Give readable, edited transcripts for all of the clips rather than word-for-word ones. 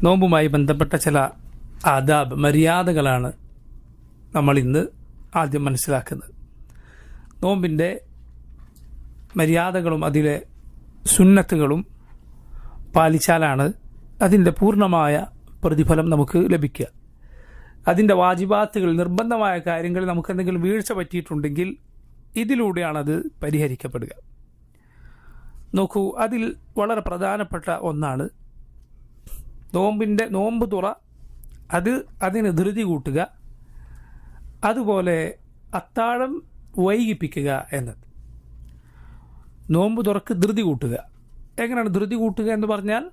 നോമ്പുമായി ബന്ധപ്പെട്ട ചില ആദാബ് മര്യാദകളാണ് നമ്മൾ ഇന്ന് ആദ്യം മനസ്സിലാക്കുന്നത്. നോമ്പിൻ്റെ മര്യാദകളും അതിലെ സുന്നത്തുകളും പാലിച്ചാലാണ് അതിൻ്റെ പൂർണ്ണമായ പ്രതിഫലം നമുക്ക് ലഭിക്കുക. അതിൻ്റെ വാജിബാത്തുകൾ, നിർബന്ധമായ കാര്യങ്ങളിൽ നമുക്ക് എന്തെങ്കിലും വീഴ്ച പറ്റിയിട്ടുണ്ടെങ്കിൽ ഇതിലൂടെയാണത് പരിഹരിക്കപ്പെടുക. നോക്കൂ, അതിൽ വളരെ പ്രധാനപ്പെട്ട ഒന്നാണ് നോമ്പ് തുറ. അതിന് ധൃതി കൂട്ടുക, അതുപോലെ അത്താഴം വൈകിപ്പിക്കുക എന്നത്. നോമ്പ് തുറക്ക് ധൃതി കൂട്ടുക. എങ്ങനെയാണ് ധൃതി കൂട്ടുക എന്ന് പറഞ്ഞാൽ,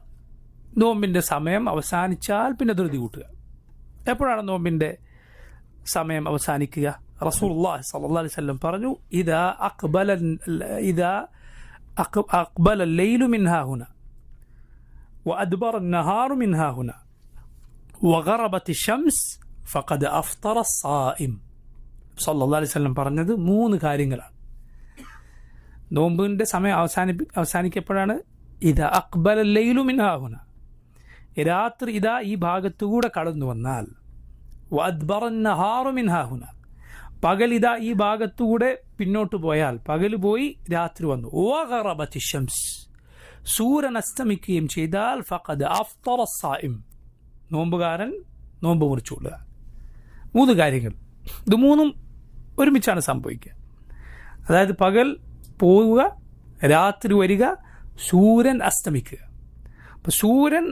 നോമ്പിൻ്റെ സമയം അവസാനിച്ചാൽ പിന്നെ ധൃതി കൂട്ടുക. എപ്പോഴാണ് നോമ്പിൻ്റെ സമയം അവസാനിക്കുക? റസൂലുള്ളാഹി സ്വല്ലല്ലാഹു അലൈഹി വസല്ലം പറഞ്ഞു, ഇദാ അഖ്ബല ലൈലു മിൻ ഹാഹുന വഅദ്ബറ النهار മിൻ ഹാഹുന വഗറബത്തി ശംസ് ഫഖദ് അഫ്തറ الصائم. സ്വല്ലല്ലാഹു അലൈഹി വസല്ലം പറഞ്ഞത് 3 കാര്യങ്ങളാണ്. നോമ്പിൻ്റെ സമയം അവസാനിക്കപ്പോഴാണ് ഇദാ അഖ്ബല ലൈലു മിൻ ഹാഹുന, രാത്രി ഇതാ ഈ ഭാഗത്തുകൂടെ കടന്നു വന്നാൽ, വഅദ്ബറ النهار മിൻ ഹാഹുന, പകൽ ഇതാ ഈ ഭാഗത്തുകൂടെ പിന്നോട്ട് പോയാൽ, പകൽ പോയി രാത്രി വന്നു, വഗറബത്തി ശംസ്, സൂര്യൻ അസ്തമിക്കുകയും ചെയ്താൽ, ഫഖദ് അഫ്തറ الصائم, നോമ്പുകാരൻ നോമ്പ് മുറിച്ചുകൊള്ളുക. 3 കാര്യങ്ങൾ. ഇത് 3ഉം ഒരുമിച്ചാണ് സംഭവിക്കുക. അതായത് പകൽ പോവുക, രാത്രി വരിക, സൂര്യൻ അസ്തമിക്കുക. അപ്പോൾ സൂര്യൻ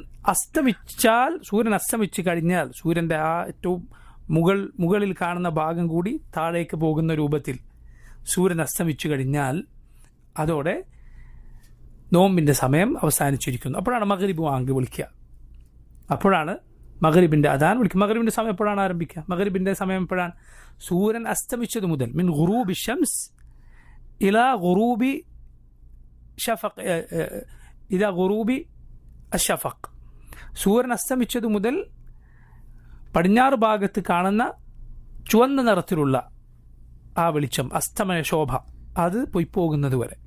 അസ്തമിച്ച് കഴിഞ്ഞാൽ, സൂര്യൻ്റെ ആ ഏറ്റവും മുകളിൽ കാണുന്ന ഭാഗം കൂടി താഴേക്ക് പോകുന്ന രൂപത്തിൽ സൂര്യൻ അസ്തമിച്ചു കഴിഞ്ഞാൽ അതോടെ നോമ്പിൻ്റെ സമയം അവസാനിച്ചിരിക്കുന്നു. അപ്പോഴാണ് മഗ്രിബ് വാങ്ക് വിളിക്കുക. അപ്പോഴാണ് മഗ്രിബിൻ്റെ അദാൻ വിളിക്കുക. മഗ്രിബിൻ്റെ സമയം എപ്പോഴാണ് ആരംഭിക്കുക? മഗ്രിബിൻ്റെ സമയം എപ്പോഴാണ്? സൂര്യൻ അസ്തമിച്ചത് മുതൽ, മിൻ ഗുറൂബി ഷംസ് ഇലാ ഗുറൂബി ഷഫഖ്, ഇലാ ഗുറൂബി അഷഫഖ്. സൂര്യൻ അസ്തമിച്ചത് മുതൽ പടിഞ്ഞാറ് ഭാഗത്ത് കാണുന്ന ചുവന്ന നിറത്തിലുള്ള ആ വെളിച്ചം, അസ്തമയ ശോഭ, അത് പൊയ്പോകുന്നത് വരെ,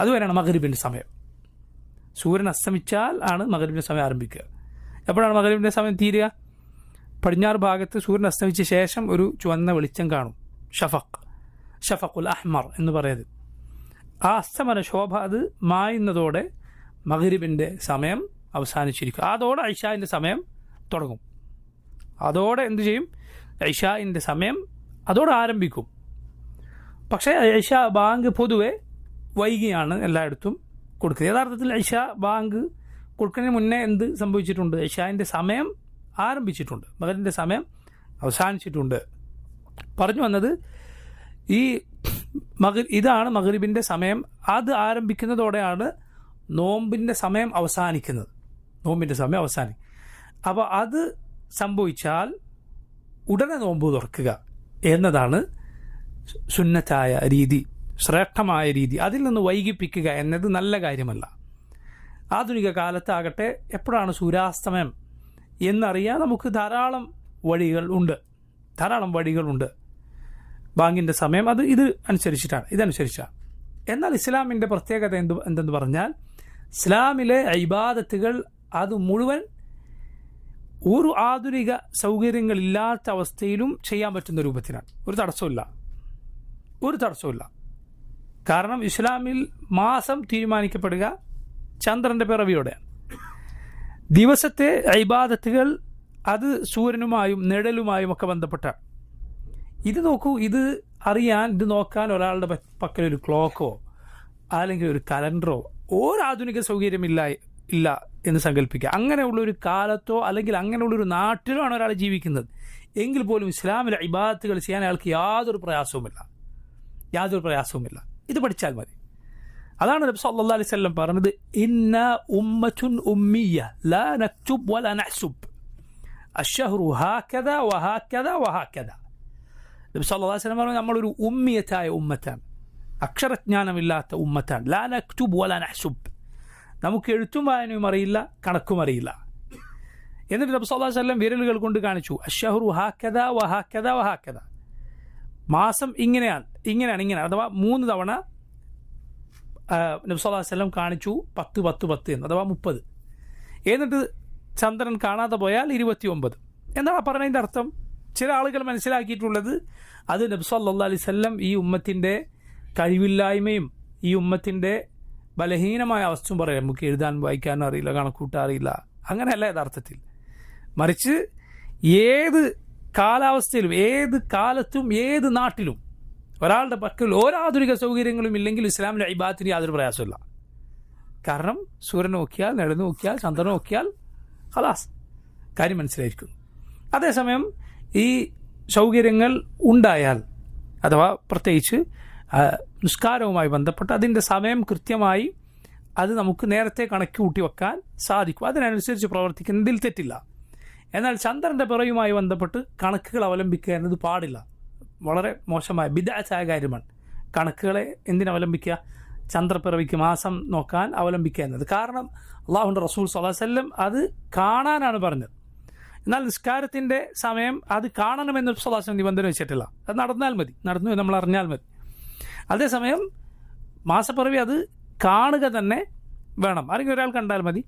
അതുവരെയാണ് മഗ്രിബിൻ്റെ സമയം. സൂര്യൻ അസ്തമിച്ചാൽ ആണ് മഗ്രിബിൻ്റെ സമയം ആരംഭിക്കുക. എപ്പോഴാണ് മഗ്രിബിൻ്റെ സമയം തീരുക? പടിഞ്ഞാറ് ഭാഗത്ത് സൂര്യൻ അസ്തമിച്ച ശേഷം ഒരു ചുവന്ന വെളിച്ചം കാണും, ഷഫഖുൽ അഹ്മർ എന്ന് പറയുന്നത്. ആ അസ്തമന ശോഭ അത് മായുന്നതോടെ മഗ്രിബിൻ്റെ സമയം അവസാനിച്ചിരിക്കും. അതോടെ ഇശാഇൻ്റെ സമയം തുടങ്ങും. അതോടെ എന്തു ചെയ്യും? ഇശാഇൻ്റെ സമയം അതോടെ ആരംഭിക്കും. പക്ഷേ ഇശാ ബാങ്ക് പൊതുവെ വൈകിയാണ് എല്ലായിടത്തും കൊടുക്കുന്നത്. യഥാർത്ഥത്തിൽ ഇശാ ബാങ്ക് കൊടുക്കുന്നതിന് മുന്നേ എന്ത് സംഭവിച്ചിട്ടുണ്ട്? ഇശാഇൻ്റെ സമയം ആരംഭിച്ചിട്ടുണ്ട്, മഗ്രിബിൻ്റെ സമയം അവസാനിച്ചിട്ടുണ്ട്. പറഞ്ഞു വന്നത് ഇതാണ് മഗ്രിബിൻ്റെ സമയം. അത് ആരംഭിക്കുന്നതോടെയാണ് നോമ്പിൻ്റെ സമയം അവസാനിക്കുന്നത്. അപ്പോൾ അത് സംഭവിച്ചാൽ ഉടനെ നോമ്പ് തുറക്കുക എന്നതാണ് സുന്നത്തായ രീതി, ശ്രേഷ്ഠമായ രീതി. അതിൽ നിന്ന് വൈകിപ്പിക്കുക എന്നത് നല്ല കാര്യമല്ല. ആധുനിക കാലത്താകട്ടെ എപ്പോഴാണ് സൂര്യാസ്തമയം എന്നറിയാൻ നമുക്ക് ധാരാളം വഴികളുണ്ട്. ബാങ്കിൻ്റെ സമയം ഇതനുസരിച്ചാണ്. എന്നാൽ ഇസ്ലാമിൻ്റെ പ്രത്യേകത എന്തെന്ന് പറഞ്ഞാൽ, ഇസ്ലാമിലെ ഇബാദത്തുകൾ അത് മുഴുവൻ ഒരു ആധുനിക സൗകര്യങ്ങളില്ലാത്ത അവസ്ഥയിലും ചെയ്യാൻ പറ്റുന്ന രൂപത്തിലാണ്. ഒരു തടസ്സമില്ല. കാരണം ഇസ്ലാമിൽ മാസം തീരുമാനിക്കപ്പെടുക ചന്ദ്രൻ്റെ പിറവിയോടെയാണ്. ദിവസത്തെ ഇബാദത്തുകൾ അത് സൂര്യനുമായും നിഴലുമായും ഒക്കെ ബന്ധപ്പെട്ടാണ്. ഇത് നോക്കൂ, ഇത് നോക്കാൻ ഒരാളുടെ പക്കൽ ഒരു ക്ലോക്കോ അല്ലെങ്കിൽ ഒരു കലണ്ടറോ ഒരു ആധുനിക സൗകര്യമില്ല എന്ന് സങ്കല്പിക്കുക. അങ്ങനെയുള്ളൊരു കാലത്തോ അല്ലെങ്കിൽ അങ്ങനെയുള്ളൊരു നാട്ടിലോ ആണ് ഒരാൾ ജീവിക്കുന്നത് എങ്കിൽ പോലും ഇസ്ലാമിലെ ഇബാദത്തുകൾ ചെയ്യാൻ അയാൾക്ക് യാതൊരു പ്രയാസവുമില്ല. ഇത് പഠിച്ചാൽ മതി. അതാണ് നബി സല്ലല്ലാഹു അലൈഹി വസല്ലം പറഞ്ഞത്, ഇന്ന ഉമ്മത്തുൻ ഉമ്മിയ്യ ലാ നക്തുബ് വലാ നഹ്സുബ് അശ്ശഹ്റു ഹാകദ വഹാകദ വഹാകദ. നബി സല്ലല്ലാഹു അലൈഹി വസല്ലം പറഞ്ഞു, നമ്മളൊരു ഉമ്മിയത്തായ ഉമ്മത്താണ്, അക്ഷരജ്ഞാനമില്ലാത്ത ഉമ്മത്താണ്. ലാ നക്തുബ് വലാ നഹ്സുബ്, നമുക്ക് എഴുത്തും വായനയും അറിയില്ല, കണക്കും അറിയില്ല. എന്നിട്ട് നബി സല്ലല്ലാഹു അലൈഹി വസല്ലം വിരലുകൾ കൊണ്ട് കാണിച്ചു, അശ്ശഹ്റു ഹാകദ വഹാകദ വഹാകദ, മാസം ഇങ്ങനെയാണ്. അഥവാ 3 തവണ നബി സല്ലല്ലാഹു അലൈഹി വസല്ലം കാണിച്ചു 10 10 10 എന്ന്, അഥവാ 30. എന്നിട്ട് ചന്ദ്രൻ കാണാതെ പോയാൽ 29. എന്താണ് പറഞ്ഞതിൻ്റെ അർത്ഥം? ചില ആളുകൾ മനസ്സിലാക്കിയിട്ടുള്ളത് അത് നബി സല്ലല്ലാഹു അലൈഹി വസല്ലം ഈ ഉമ്മത്തിൻ്റെ കഴിവില്ലായ്മയും ഈ ഉമ്മത്തിൻ്റെ ബലഹീനമായ അവസ്ഥയും പറയാം, നമുക്ക് എഴുതാൻ വായിക്കാനും അറിയില്ല, കണക്കൂട്ടാൻ അറിയില്ല, അങ്ങനെയല്ല യഥാർത്ഥത്തിൽ. മറിച്ച് ഏത് കാലാവസ്ഥയിലും ഏത് കാലത്തും ഏത് നാട്ടിലും ഒരാളുടെ പക്കൽ ഒരാധുനിക സൗകര്യങ്ങളും ഇല്ലെങ്കിൽ ഇസ്ലാമിലെ ഇബാദത്തിന് യാതൊരു പ്രയാസമില്ല. കാരണം സൂര്യൻ നോക്കിയാൽ, നിഴൽ നോക്കിയാൽ, ചന്ദ്രൻ നോക്കിയാൽ ഖലാസ് കാര്യം മനസ്സിലായിരിക്കുന്നു. അതേസമയം ഈ സൗകര്യങ്ങൾ ഉണ്ടായാൽ, അഥവാ പ്രത്യേകിച്ച് നിസ്കാരവുമായി ബന്ധപ്പെട്ട് അതിൻ്റെ സമയം കൃത്യമായി അത് നമുക്ക് നേരത്തെ കണക്ക് കൂട്ടി വെക്കാൻ സാധിക്കും, അതിനനുസരിച്ച് പ്രവർത്തിക്കുന്നതിൽ തെറ്റില്ല. എന്നാൽ ചന്ദ്രൻ്റെ പിറയുമായി ബന്ധപ്പെട്ട് കണക്കുകൾ അവലംബിക്കുക എന്നത് പാടില്ല, വളരെ മോശമായ ബിദ്അത്തായ കാര്യമാണ്. കണക്കുകളെ എന്തിനവലംബിക്കുക? ചന്ദ്രപ്പിറവിക്ക് മാസം നോക്കാൻ അവലംബിക്കുക എന്നത്. കാരണം അള്ളാഹുവിൻ്റെ റസൂൽ സ്വല്ലല്ലാഹു അലൈഹി വസല്ലം അത് കാണാനാണ് പറഞ്ഞത്. എന്നാൽ നിസ്കാരത്തിൻ്റെ സമയം അത് കാണണമെന്ന് സ്വല്ലല്ലാഹു അലൈഹി വസല്ലം നിബന്ധന വെച്ചിട്ടില്ല, അത് നടന്നാൽ മതി, നടന്നു നമ്മൾ അറിഞ്ഞാൽ മതി. അതേസമയം മാസപ്പിറവി അത് കാണുക തന്നെ വേണം. ആരെങ്കിലും ഒരാൾ കണ്ടാൽ മതി,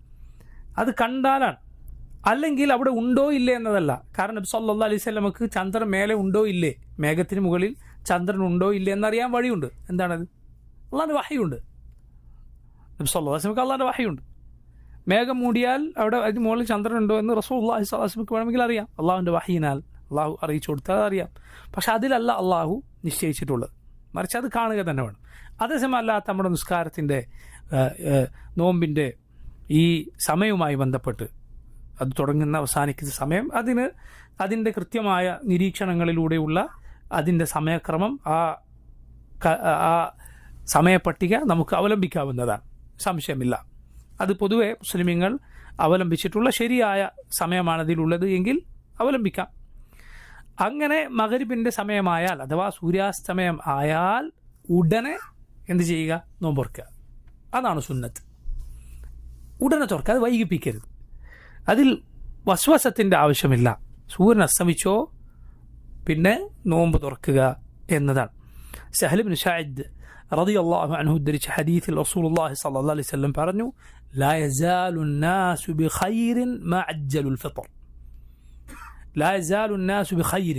അത് കണ്ടാലാണ്. അല്ലെങ്കിൽ അവിടെ ഉണ്ടോ ഇല്ലേ എന്നതല്ല. കാരണം നബി സല്ലല്ലാഹു അലൈഹി വസല്ലമക്ക് ചന്ദ്രൻ മേലെ ഉണ്ടോ ഇല്ലേ, മേഘത്തിന് മുകളിൽ ചന്ദ്രൻ ഉണ്ടോ ഇല്ലേ എന്നറിയാൻ വഴിയുണ്ട്. എന്താണത്? അള്ളാഹുവിൻ്റെ വഹയുണ്ട്. നബി സല്ലല്ലാഹു അലൈഹി വസല്ലമക്ക് അള്ളാഹുവിൻ്റെ വഹയുണ്ട്. മേഘം മൂടിയാൽ അവിടെ അതിന് മുകളിൽ ചന്ദ്രൻ ഉണ്ടോ എന്ന് റസൂലുള്ളാഹി സ്വല്ലല്ലാഹു അലൈഹി വസല്ലമക്ക് വേണമെങ്കിൽ അറിയാം. അള്ളാഹുവിൻ്റെ വഹയിനാൽ അള്ളാഹു അറിയിച്ചു കൊടുത്താൽ അറിയാം. പക്ഷെ അതിലല്ല അള്ളാഹു നിശ്ചയിച്ചിട്ടുള്ളത്, മറിച്ച് അത് കാണുക തന്നെ വേണം. അതേസമയം അല്ലാത്ത നമ്മുടെ നിസ്കാരത്തിൻ്റെ നോമ്പിൻ്റെ ഈ സമയവുമായി ബന്ധപ്പെട്ട് അത് തുടങ്ങുന്ന അവസാനിക്കുന്ന സമയം അതിൻ്റെ കൃത്യമായ നിരീക്ഷണങ്ങളിലൂടെയുള്ള അതിൻ്റെ സമയക്രമം ആ സമയപട്ടിക നമുക്ക് അവലംബിക്കാവുന്നതാണ്, സംശയമില്ല. അത് പൊതുവെ മുസ്ലിമീങ്ങൾ അവലംബിച്ചിട്ടുള്ള ശരിയായ സമയമാണതിലുള്ളത് എങ്കിൽ അവലംബിക്കാം. അങ്ങനെ മഗ്‌രിബിൻ്റെ സമയമായാൽ അഥവാ സൂര്യാസ്തമയം ആയാൽ ഉടനെ എന്ത് ചെയ്യുക? നോമ്പുറക്കുക. അതാണ് സുന്നത്ത്. ഉടനെ തുറക്കുക, അത് വൈകിപ്പിക്കരുത്. അതിൽ വസ്വസത്തിൻ്റെ ആവശ്യമില്ല. സൂര്യൻ അസ്തമിച്ചോ പിന്നെ നോമ്പ് തുറക്കുക എന്നതാണ്. സഹൽ ഇബ്നു സഅദ് റളിയല്ലാഹു അൻഹു ഉദ്ധരിച്ച ഹദീസിൽ റസൂലുള്ളാഹി സ്വല്ലല്ലാഹു അലൈഹി വസല്ലം പറഞ്ഞു, ലാ യസാലു الناس بخير ما عجلوا الفطر. ലാ യസാലു الناس بخير,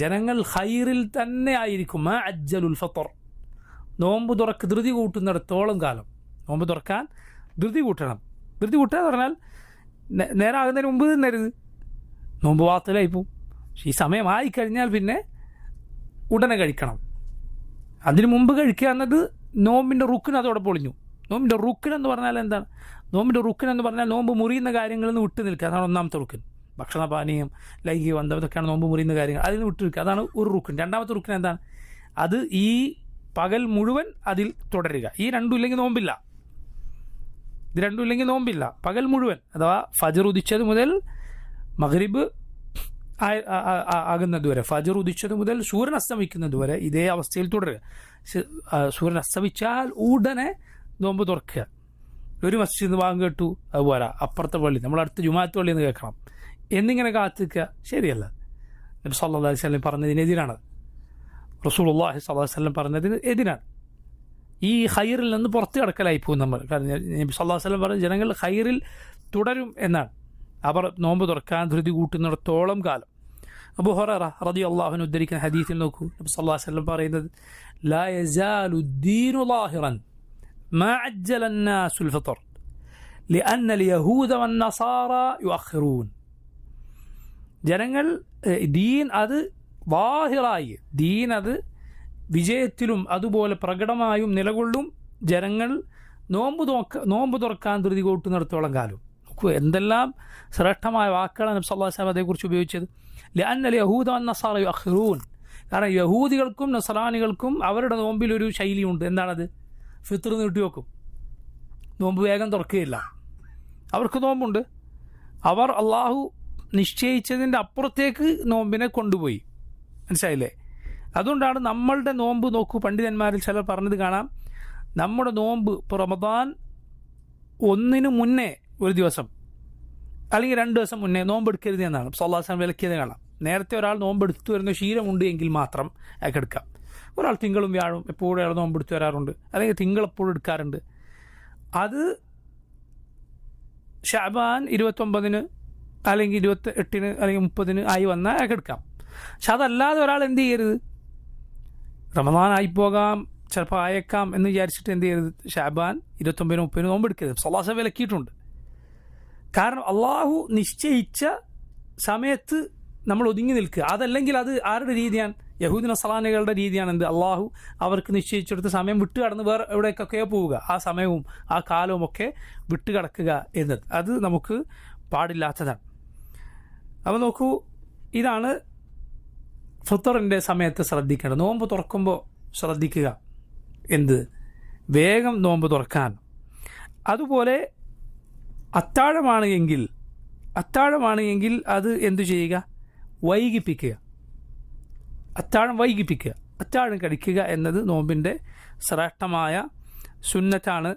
ജനങ്ങൾ ഖൈറിൽ തന്നെ ആയിരിക്കും. മാ അജ്ജലുൽ ഫത്ർ, നോമ്പ് തുറക്ക് ധൃതി കൂട്ടുന്നിടത്തോളം കാലം. നോമ്പ് തുറക്കാൻ ധൃതി കൂട്ടണം. ധൃതി കൂട്ടുക എന്ന് പറഞ്ഞാൽ നേരാകുന്നതിന് മുമ്പ് തിന്നരുത്, നോമ്പ് വാത്തിലായി പോവും. പക്ഷെ ഈ സമയമായി കഴിഞ്ഞാൽ പിന്നെ ഉടനെ കഴിക്കണം. അതിനു മുമ്പ് കഴിക്കുക എന്നത് നോമ്പിൻ്റെ റുക്കിന് അതോടെ പൊളിഞ്ഞു. നോമ്പിൻ്റെ റുക്കിൻ എന്ന് പറഞ്ഞാൽ എന്താണ്? നോമ്പിൻ്റെ റുക്കിൻ എന്ന് പറഞ്ഞാൽ നോമ്പ് മുറിയുന്ന കാര്യങ്ങളിൽ നിന്ന് വിട്ടു നിൽക്കുക, അതാണ് ഒന്നാമത്തെ റുക്കിൻ. ഭക്ഷണപാനീയം, ലൈംഗിക ബന്ധം, ഇതൊക്കെയാണ് നോമ്പ് മുറിയുന്ന കാര്യങ്ങൾ, അതിൽ നിന്ന് വിട്ടു നിൽക്കുക, അതാണ് ഒരു റുക്കിൻ. രണ്ടാമത്തെ റുക്കിൻ എന്താണ്? അത് ഈ പകൽ മുഴുവൻ അതിൽ തുടരുക. ഈ രണ്ടും ഇല്ലെങ്കിൽ നോമ്പില്ല. ഇത് രണ്ടും ഇല്ലെങ്കിൽ നോമ്പില്ല. പകൽ മുഴുവൻ അഥവാ ഫജർ ഉദിച്ചത് മുതൽ മഗ്‌രിബ് ആകുന്നത് വരെ, ഫജർ ഉദിച്ചത് മുതൽ സൂര്യൻ അസ്തമിക്കുന്നത് വരെ ഇതേ അവസ്ഥയിൽ തുടരുക. സൂര്യൻ അസ്തമിച്ചാൽ ഉടനെ നോമ്പ് തുറക്കുക. ഒരു മസ്ജിദിൽ നിന്ന് വാങ്ങ് കേട്ടു, അതുപോലെ അപ്പുറത്തെ പള്ളി, നമ്മളടുത്ത് ജുമാഅത്ത് പള്ളിയിൽ നിന്ന് കേൾക്കണം എന്നിങ്ങനെ കാത്തിക്കുക ശരിയല്ല. നബി സല്ലല്ലാഹു അലൈഹി വസല്ലം പറഞ്ഞതിനെതിരാണ്. റസൂലുള്ളാഹി സ്വല്ലല്ലാഹു അലൈഹി വസല്ലം പറഞ്ഞതിന് എതിരാണ്. ഈ ഖൈറിൽ നിന്ന് പുറത്ത് കിടക്കലായി പോകും നമ്മൾ. കാരണം നബി സല്ലല്ലാഹു അലൈഹി വസല്ലം പറഞ്ഞ ജനങ്ങൾ ഖൈറിൽ തുടരും എന്നാണ്. അവർ നോമ്പ് തുറക്കാൻ ധൃതി കൂട്ടുന്നിടത്തോളം കാലം. അബൂ ഹുറൈറ റളിയല്ലാഹു അൻഹു ഉദ്ധരിക്കുന്ന ഹദീസിൽ നോക്കൂ, നബി സല്ലല്ലാഹു അലൈഹി വസല്ലം പറയുന്നത്, ലാ യസാലു الدين ظاهرا ما عجل الناس الفطر لأن اليهود والنصارى يؤخرون. ജനങ്ങൾ ദീൻ അത് വാഹിറായി, ദീൻ അത് വിജയത്തിലും അതുപോലെ പ്രകടമായും നിലകൊള്ളും ജനങ്ങൾ നോമ്പ് തുറക്കാൻ ധൃതി കൂട്ടുന്നിടത്തോളം കാലം. നോക്കൂ എന്തെല്ലാം ശ്രേഷ്ഠമായ വാക്കുകളാണ് നബി സല്ലല്ലാഹു അലൈഹി വസല്ലം അതേക്കുറിച്ച് ഉപയോഗിച്ചത്. ലഅന്നൽ യഹൂദ വന്നസാറ യുഅഖിറൂൻ. കാരണം യഹൂദികൾക്കും നസറാനികൾക്കും അവരുടെ നോമ്പിലൊരു ശൈലിയുണ്ട്. എന്താണത്? ഫിത്ർ നീട്ടിവെക്കും, നോമ്പ് വേഗം തുറക്കുകയില്ല. അവർക്ക് നോമ്പുണ്ട്, അവർ അള്ളാഹു നിശ്ചയിച്ചതിൻ്റെ അപ്പുറത്തേക്ക് നോമ്പിനെ കൊണ്ടുപോയി. മനസ്സിലായില്ലേ? അതുകൊണ്ടാണ് നമ്മളുടെ നോമ്പ് നോക്കൂ, പണ്ഡിതന്മാരിൽ ചിലർ പറഞ്ഞത് കാണാം, നമ്മുടെ നോമ്പ് ഇപ്പോൾ റമദാൻ 1 മുന്നേ ഒരു ദിവസം അല്ലെങ്കിൽ 2 ദിവസം മുന്നേ നോമ്പെടുക്കരുത് എന്നാണ് സല്ലല്ലാഹു അലൈഹി വസല്ലം വിലക്കിയത് കാണാം. നേരത്തെ ഒരാൾ നോമ്പെടുത്തു വരുന്ന ശീലമുണ്ട് എങ്കിൽ മാത്രം അയാൾക്ക് എടുക്കാം. ഒരാൾ തിങ്കളും വ്യാഴവും എപ്പോഴും അയാൾ നോമ്പെടുത്ത് വരാറുണ്ട്, അല്ലെങ്കിൽ തിങ്കളെപ്പോഴും എടുക്കാറുണ്ട്. അത് ഷഅബാൻ 29 അല്ലെങ്കിൽ 28 അല്ലെങ്കിൽ 30 ആയി വന്നാൽ അയാൾക്ക് എടുക്കാം. പക്ഷെ അതല്ലാതെ ഒരാൾ എന്ത് ചെയ്യരുത്, റമദാൻ ആയിപ്പോകാം, ചിലപ്പോൾ ആയേക്കാം എന്ന് വിചാരിച്ചിട്ട് എന്ത് ചെയ്യരുത്, ഷാബാൻ 29 30 നോമ്പ് എടുക്കരുത്. സല്ലാഹു അലൈഹി വസല്ലം വിലക്കിയിട്ടുണ്ട്. കാരണം അള്ളാഹു നിശ്ചയിച്ച സമയത്ത് നമ്മൾ ഒതുങ്ങി നിൽക്കുക. അതല്ലെങ്കിൽ അത് ആരുടെ രീതിയാണ്? യഹൂദി നസ്രാനികളുടെ രീതിയാണ്. എന്ത്? അള്ളാഹു അവർക്ക് നിശ്ചയിച്ചെടുത്ത സമയം വിട്ട് കടന്ന് വേറെ എവിടേക്കൊക്കെയോ പോവുക, ആ സമയവും ആ കാലവും ഒക്കെ വിട്ട് കടക്കുക എന്നത് അത് നമുക്ക് പാടില്ലാത്തതാണ്. അപ്പോൾ നോക്കൂ, ഇതാണ് ഫിത്തറിൻ്റെ സമയത്ത് ശ്രദ്ധിക്കേണ്ടത്. നോമ്പ് തുറക്കുമ്പോൾ ശ്രദ്ധിക്കുക, എന്ത്? വേഗം നോമ്പ് തുറക്കാൻ. അതുപോലെ അത്താഴമാണ് എങ്കിൽ അത് എന്തു ചെയ്യുക? വൈകിപ്പിക്കുക. അത്താഴം വൈകിപ്പിക്കുക. അത്താഴം കഴിക്കുക എന്നത് നോമ്പിൻ്റെ ശ്രേഷ്ഠമായ സുന്നത്താണ്.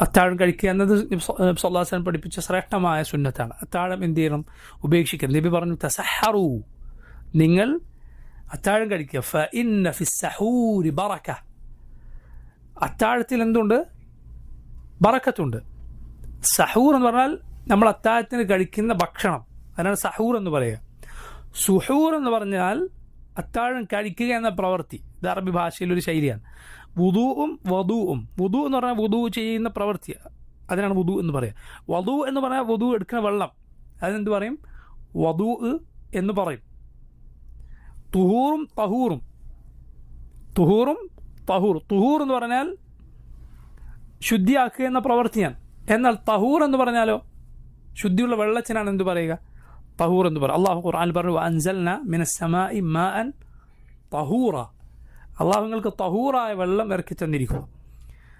അത്താഴം കഴിക്കുക എന്നത് സല്ലല്ലാഹു അലൈഹി വസല്ലം പഠിപ്പിച്ച ശ്രേഷ്ഠമായ സുന്നത്താണ്. അത്താഴം എന്ത് ചെയ്യണം? ഉപേക്ഷിക്കരുത്. നബി പറഞ്ഞു, തസഹറു, നിങ്ങൾ അത്താഴം കഴിക്കുക. ഫഇന്ന ഫിസ്സഹൂരി ബറക, അത്താഴത്തിൽ എന്തുണ്ട്? ബറക്കത്തുണ്ട്. സഹൂർ എന്ന് പറഞ്ഞാൽ നമ്മൾ അത്താഴത്തിന് കഴിക്കുന്ന ഭക്ഷണം, അതിനാണ് സഹൂർ എന്ന് പറയുക. സുഹൂർ എന്ന് പറഞ്ഞാൽ അത്താഴം കഴിക്കുക എന്ന പ്രവൃത്തി. ഇത് അറബി ഭാഷയിലൊരു ശൈലിയാണ്. വുദൂഉം വദൂഉം. വുദൂ എന്ന് പറഞ്ഞാൽ വുദൂ ചെയ്യുന്ന പ്രവൃത്തി, അതിനാണ് വുദൂ എന്ന് പറയുക. വദൂ എന്ന് പറഞ്ഞാൽ വുദൂ എടുക്കുന്ന വെള്ളം, അതിനെന്ത് പറയും? വദൂ എന്ന് പറയും. തുഹൂറും തഹൂറും. തുഹൂർ എന്ന് പറഞ്ഞാൽ ശുദ്ധിയാക്കുക എന്ന പ്രവൃത്തിയാണ്. എന്നാൽ തഹൂർ എന്ന് പറഞ്ഞാലോ ശുദ്ധിയുള്ള വെള്ളത്തിനാണ് എന്ത് പറയുക? തഹൂർ എന്ന് പറയും. അള്ളാഹു ഖുർആനിൽ പറഞ്ഞു, അൻസൽന മിനസ് സമാഇ മാഅൻ തഹൂറ, അള്ളാഹു നിങ്ങൾക്ക് തഹൂറായ വെള്ളം ഇറക്കി തന്നിരിക്കുന്നു.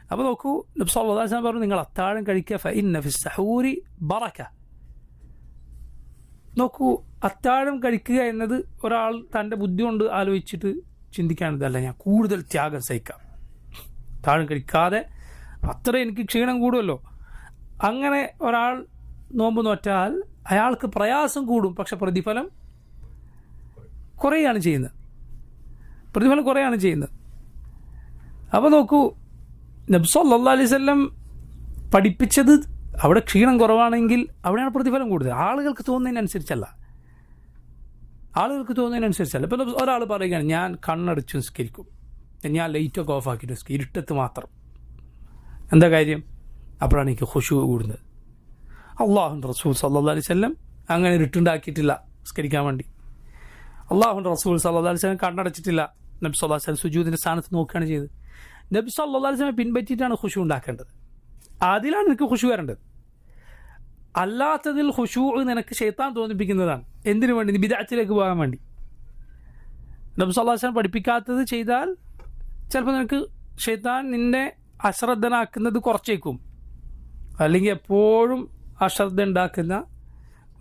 അപ്പോൾ നോക്കൂ, നബി സല്ലല്ലാഹു അലൈഹി വസല്ലം പറഞ്ഞു, നിങ്ങൾ അത്താഴം കഴിക്കുക. ഫഇന്ന ഫിസ്സഹൂരി ബറക. നോക്കൂ, അത്താഴം കഴിക്കുക എന്നത് ഒരാൾ തൻ്റെ ബുദ്ധി കൊണ്ട് ആലോചിച്ചിട്ട് ചിന്തിക്കാനതല്ല, ഞാൻ കൂടുതൽ ത്യാഗം സഹിക്കാം, അത്താഴം കഴിക്കാതെ അത്ര എനിക്ക് ക്ഷീണം കൂടുമല്ലോ. അങ്ങനെ ഒരാൾ നോമ്പ് നോറ്റാൽ അയാൾക്ക് പ്രയാസം കൂടും, പക്ഷെ പ്രതിഫലം കുറയാണ് ചെയ്യുന്നത്. അപ്പോൾ നോക്കൂ, നബി സല്ലല്ലാഹു അലൈഹി വസല്ലം പഠിപ്പിച്ചത് അവിടെ ക്ഷീണം കുറവാണെങ്കിൽ അവിടെയാണ് പ്രതിഫലം കൂടുതൽ. ആളുകൾക്ക് തോന്നുന്നതിനനുസരിച്ചല്ല. ഇപ്പോൾ ഒരാൾ പറയുകയാണ്, ഞാൻ കണ്ണടച്ച് നിസ്കരിക്കും, ഞാൻ ലൈറ്റൊക്കെ ഓഫാക്കിയിട്ട് നിസ്കരിക്കും, ഇരുട്ടത്ത് മാത്രം. എന്താ കാര്യം? അപ്പോഴാണ് എനിക്ക് ഖുശൂ കൂടുന്നത്. അള്ളാഹുവിൻ്റെ റസൂൽ സല്ലല്ലാഹു അലൈഹി വസല്ലം അങ്ങനെ ഇരുട്ടുണ്ടാക്കിയിട്ടില്ല നിസ്കരിക്കാൻ വേണ്ടി. അള്ളാഹുവിൻ്റെ റസൂൽ സല്ലല്ലാഹു അലൈഹി വസല്ലം കണ്ണടച്ചിട്ടില്ല. നബി സല്ലല്ലാഹു അലൈഹി വസല്ലം സുജൂദിൻ്റെ സ്ഥാനത്ത് നോക്കുകയാണ് ചെയ്തത്. നബി സല്ലല്ലാഹു അലൈഹി വസല്ലം പിൻപറ്റിയിട്ടാണ് ഖുശൂ ഉണ്ടാക്കേണ്ടത്. അതിലാണ് നിനക്ക് ഖുശൂ വരേണ്ടത്. അല്ലാത്തതിൽ ഖുശൂ നിനക്ക് ശൈത്താൻ തോന്നിപ്പിക്കുന്നതാണ്. എന്തിനു വേണ്ടി? നീ ബിദ്അത്തിലേക്ക് പോകാൻ വേണ്ടി. നബി സല്ലല്ലാഹു അലൈഹി വസല്ലം പഠിപ്പിക്കാത്തത് ചെയ്താൽ ചിലപ്പോൾ നിനക്ക് ശൈത്താൻ നിന്നെ അശ്രദ്ധനാക്കുന്നത് കുറച്ചേക്കും. അല്ലെങ്കിൽ എപ്പോഴും അശ്രദ്ധ ഉണ്ടാക്കുന്ന,